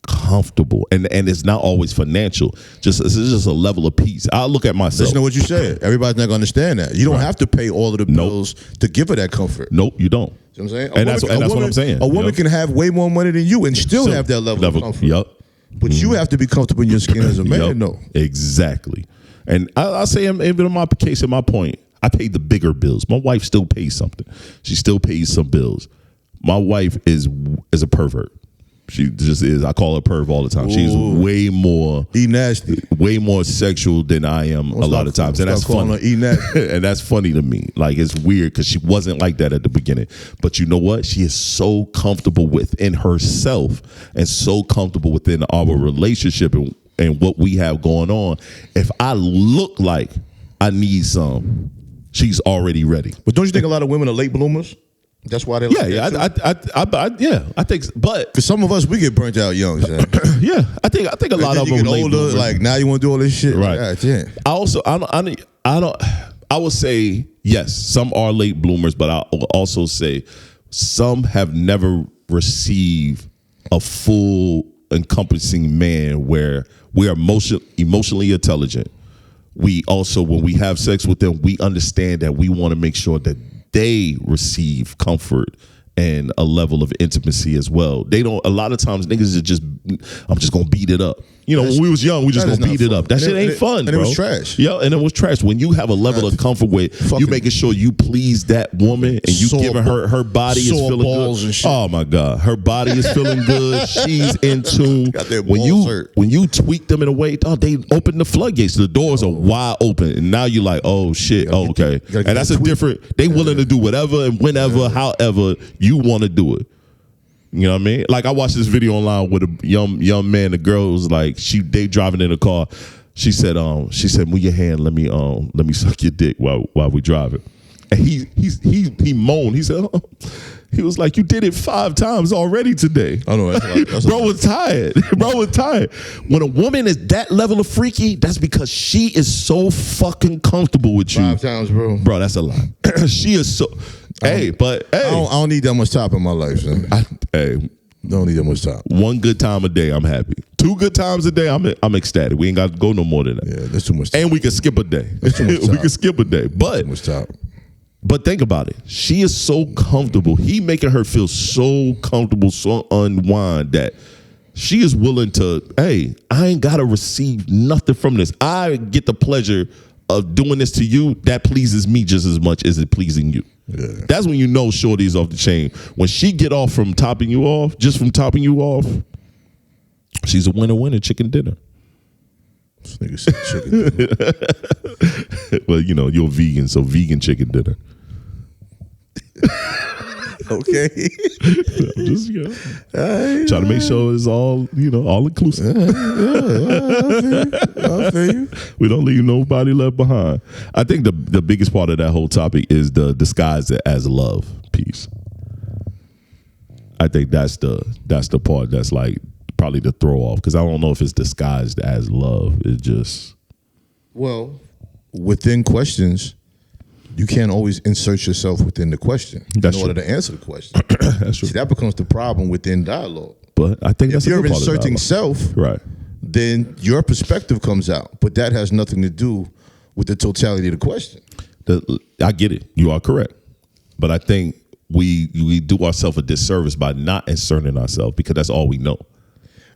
C: comfortable, and it's not always financial. It's just a level of peace. I look at myself.
B: Listen to what you said. Everybody's not going to understand that. You don't have to pay all of the bills to give her that comfort.
C: Nope, you don't.
B: You know what I'm saying?
C: And that's what I'm saying.
B: A woman can have way more money than you and still have that level of comfort.
C: Yep.
B: But you have to be comfortable in your skin as a man. No,
C: exactly. And I say, even in my case, in my point, I pay the bigger bills. My wife still pays something. She still pays some bills. My wife is a pervert. She just is. I call her perv all the time. Ooh. She's way more
B: nasty,
C: way more sexual than I am a lot of times, and that's funny. And that's funny to me. Like, it's weird because she wasn't like that at the beginning. But you know what? She is so comfortable within herself and so comfortable within our relationship and what we have going on. If I look like I need some, she's already ready.
B: But don't you think a lot of women are late bloomers? That's why they I think, but for some of us, we get burnt out young.
C: Yeah, I think a lot of them
B: get older. Like, now you want to do all this shit,
C: right? I would say yes, some are late bloomers, but I will also say some have never received a full encompassing man where we are emotionally intelligent. We also, when we have sex with them, we understand that we want to make sure that they receive comfort and a level of intimacy as well. They don't. A lot of times, niggas are just, I'm just gonna beat it up. You know, when we was young, we just gonna beat it up. That shit ain't fun, bro.
B: And it was trash.
C: Yeah, and it was trash. When you have a level of comfort where you making sure you please that woman and you giving her body is feeling good. Oh my God, her body is feeling good. She's in tune. When you tweak them in a way, they open the floodgates. The doors are wide open, and now you're like, oh shit, okay. And that's a different. They willing to do whatever and whenever, however you want to do it. You know what I mean? Like, I watched this video online with a young man. The girl was like, they driving in a car. She said, move your hand. Let me suck your dick while we driving. And he moaned. He said, he was like, you did it 5 times already today.
B: I know.
C: Bro was tired. Bro was tired. When a woman is that level of freaky, that's because she is so fucking comfortable with you.
B: 5 times, bro.
C: Bro, that's a lot. She is so. I
B: don't need that much top in my life, son. Don't need that much top.
C: 1 good time a day, I'm happy. 2 good times a day, I'm ecstatic. We ain't got to go no more than that.
B: Yeah, that's too much top.
C: And we can skip a day.
B: That's too much top.
C: We can skip a day. But
B: too much top.
C: But think about it. She is so comfortable. He making her feel so comfortable, so unwind that she is willing to, I ain't got to receive nothing from this. I get the pleasure of doing this to you. That pleases me just as much as it pleasing you. Yeah. That's when you know shorty's off the chain. When she get off from topping you off, she's a winner chicken dinner.
B: This nigga said chicken dinner.
C: Well, you know, you're vegan, so vegan chicken dinner.
B: Okay.
C: I'm just, trying to make sure it's all, all inclusive.
B: I feel you.
C: We don't leave nobody left behind. I think the biggest part of that whole topic is the disguise it as love piece. I think that's the part that's like probably the throw off, because I don't know if it's disguised as love. It just,
B: well, within questions, you can't always insert yourself within the question in order to answer the question.
C: That's true.
B: See, that becomes the problem within dialogue.
C: But I think
B: if you're inserting self,
C: right,
B: then your perspective comes out. But that has nothing to do with the totality of the question.
C: I get it. You are correct. But I think we do ourselves a disservice by not inserting ourselves, because that's all we know.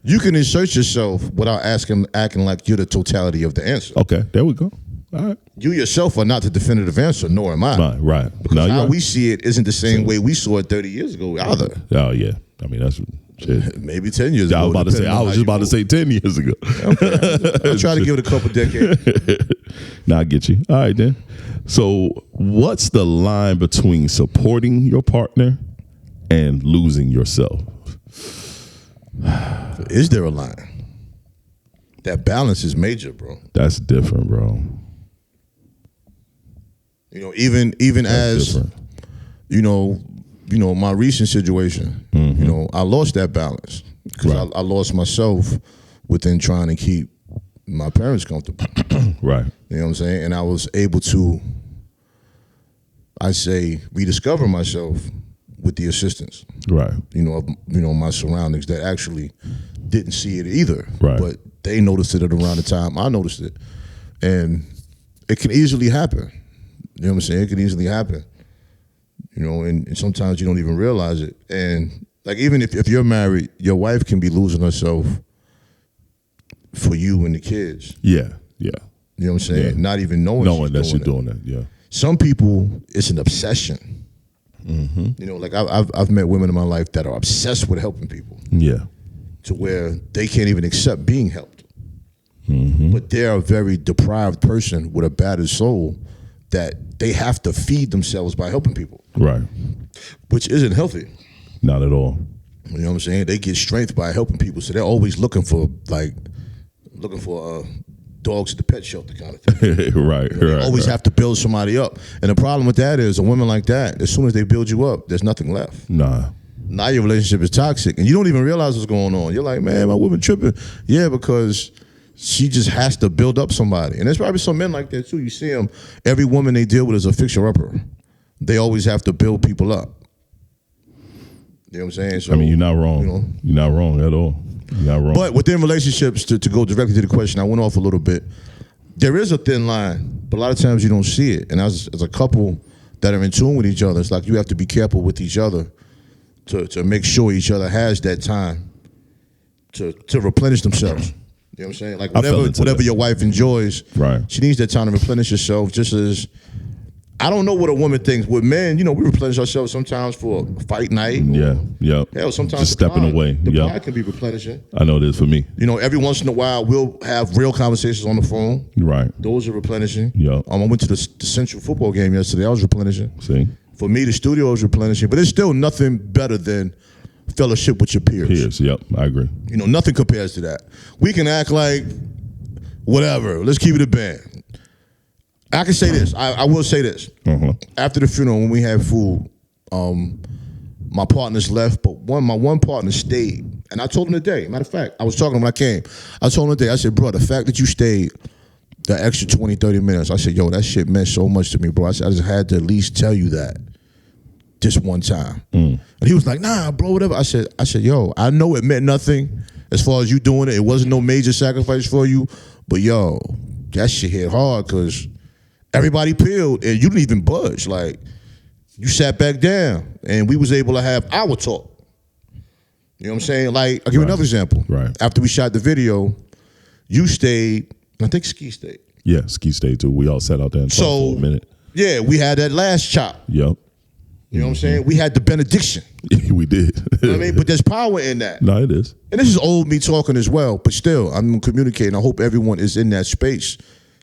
B: You can insert yourself without acting like you're the totality of the answer.
C: Okay, there we go. All right.
B: You yourself are not the definitive answer, nor am I.
C: Right.
B: Because how we see it isn't the same way we saw it 30 years ago either.
C: Oh, yeah. I mean, that's shit.
B: Maybe 10 years ago.
C: I was just about to say 10 years ago.
B: Okay. I'll try to give it a couple decades.
C: Nah, I get you. All right, then. So what's the line between supporting your partner and losing yourself?
B: Is there a line? That balance is major, bro.
C: That's different, bro.
B: You know, even as different. my recent situation, I lost that balance because I lost myself within trying to keep my parents comfortable.
C: Right.
B: You know what I'm saying? And I was able to, rediscover myself with the assistance.
C: Right.
B: Of my surroundings that actually didn't see it either.
C: Right.
B: But they noticed it at around the time I noticed it. And it can easily happen. You know what I'm saying? It can easily happen. And sometimes you don't even realize it. And like even if you're married, your wife can be losing herself for you and the kids.
C: Yeah, yeah.
B: You know what I'm saying?
C: Yeah.
B: Not even knowing
C: that she's doing that. Yeah.
B: Some people, it's an obsession. Like I've met women in my life that are obsessed with helping people.
C: Yeah.
B: To where they can't even accept being helped. But they're a very deprived person with a battered soul that they have to feed themselves by helping people. Right. Which isn't healthy.
C: Not at all.
B: You know what I'm saying? They get strength by helping people. So they're always looking for dogs at the pet shelter kind of thing.
C: Right.
B: They always have to build somebody up. And the problem with that is a woman like that, as soon as they build you up, there's nothing left.
C: Nah.
B: Now your relationship is toxic and you don't even realize what's going on. You're like, man, my woman tripping. Yeah, because she just has to build up somebody. And there's probably some men like that too. You see them, every woman they deal with is a fixer-upper. They always have to build people up. You know what I'm saying? So,
C: you're not wrong. You're not wrong at all. You're not wrong.
B: But within relationships, to go directly to the question, I went off a little bit. There is a thin line, but a lot of times you don't see it. And as a couple that are in tune with each other, it's like you have to be careful with each other to make sure each other has that time to replenish themselves. You know what I'm saying? Like whatever your wife enjoys, right? She needs that time to replenish herself. Just as I don't know what a woman thinks. With men, we replenish ourselves sometimes for a fight night.
C: Yeah.
B: Hell, sometimes
C: just stepping away.
B: The pod can be replenishing.
C: I know it is for me.
B: Every once in a while we'll have real conversations on the phone. Right. Those are replenishing. Yeah. I went to the Central football game yesterday. I was replenishing.
C: See.
B: For me, the studio is replenishing, but it's still nothing better than fellowship with your peers.
C: Yep, I agree.
B: Nothing compares to that. We can act like whatever. Let's keep it a band. I can say this. I will say this. After the funeral, when we had food, my partners left, but my one partner stayed. And I told him today. Matter of fact, I was talking to him when I came. I told him today, I said, bro, the fact that you stayed the extra 20, 30 minutes, I said, yo, that shit meant so much to me, bro. I said, I just had to at least tell you that just one time. And he was like, nah, bro, whatever. I said, yo, I know it meant nothing as far as you doing it. It wasn't no major sacrifice for you. But, yo, that shit hit hard because everybody peeled and you didn't even budge. Like, you sat back down and we was able to have our talk. You know what I'm saying? Like, I'll give you another example. Right. After we shot the video, you stayed, I think Ski stayed.
C: Yeah, Ski stayed too. We all sat out there and talked for a minute.
B: Yeah, we had that last chop.
C: Yep.
B: You know what I'm saying? We had the benediction.
C: We did.
B: You know what I mean? But there's power in that.
C: No, it is.
B: And this is old me talking as well, but still, I'm communicating. I hope everyone is in that space.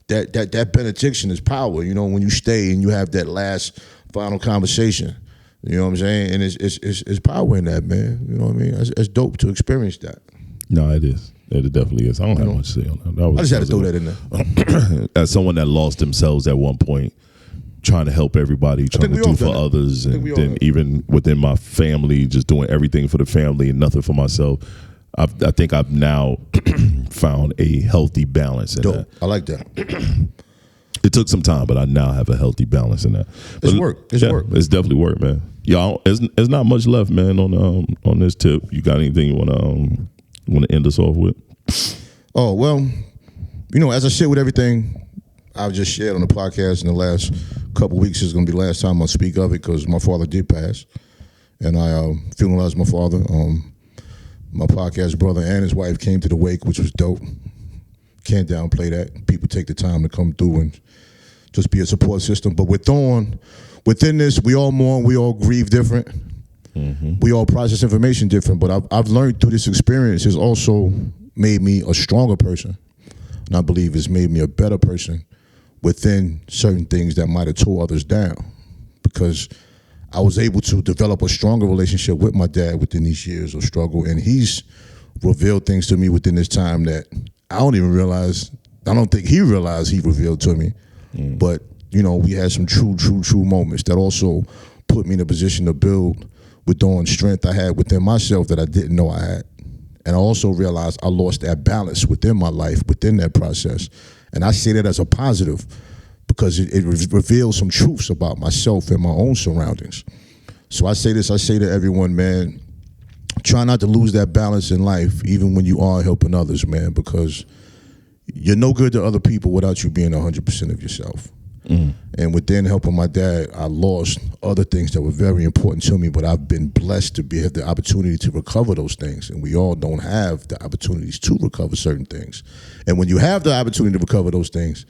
B: That benediction is power, when you stay and you have that last final conversation. You know what I'm saying? And it's power in that, man. You know what I mean? It's dope to experience that.
C: No, it is. It definitely is. I don't have much to say on that.
B: I just had to throw that in there.
C: As someone that lost themselves at one point, trying to help everybody, trying to do for others, and then even within my family, just doing everything for the family and nothing for myself. I think I've now found a healthy balance in that.
B: I like that.
C: It took some time, but I now have a healthy balance in that.
B: It's work. It's work.
C: It's definitely work, man. Y'all, there's not much left, man. On this tip, you got anything you want to end us off with?
B: Oh well, as I shared with everything I've just shared on the podcast in the last couple of weeks, is going to be the last time I speak of it because my father did pass, and I funeralized my father. My podcast brother and his wife came to the wake, which was dope. Can't downplay that. People take the time to come through and just be a support system. But within this, we all mourn, we all grieve different. We all process information different. But I've learned through this experience has also made me a stronger person. And I believe it's made me a better person within certain things that might have tore others down. Because I was able to develop a stronger relationship with my dad within these years of struggle. And he's revealed things to me within this time that I don't think he realized he revealed to me. But, we had some true moments that also put me in a position to build within strength I had within myself that I didn't know I had. And I also realized I lost that balance within my life, within that process. And I see that as a positive because it reveals some truths about myself and my own surroundings. So I say to everyone, man, try not to lose that balance in life, even when you are helping others, man, because you're no good to other people without you being 100% of yourself. And within helping my dad, I lost other things that were very important to me, but I've been blessed to have the opportunity to recover those things. And we all don't have the opportunities to recover certain things. And when you have the opportunity to recover those things,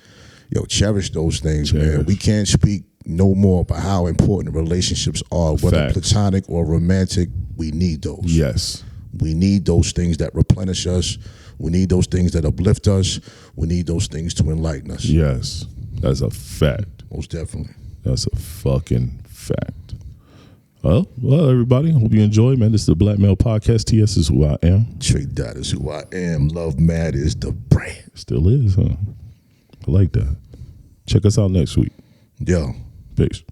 B: cherish those things, man. We can't speak no more about how important relationships are, whether platonic or romantic. We need those.
C: Yes.
B: We need those things that replenish us. We need those things that uplift us. We need those things to enlighten us.
C: Yes. That's a fact.
B: Most definitely.
C: That's a fucking fact. Well, everybody, hope you enjoy, man. This is the Black Male Podcast. TS is who I am.
B: Tre-Dot is who I am. Love Mad is the brand.
C: Still is, huh? I like that. Check us out next week.
B: Yo.
C: Peace.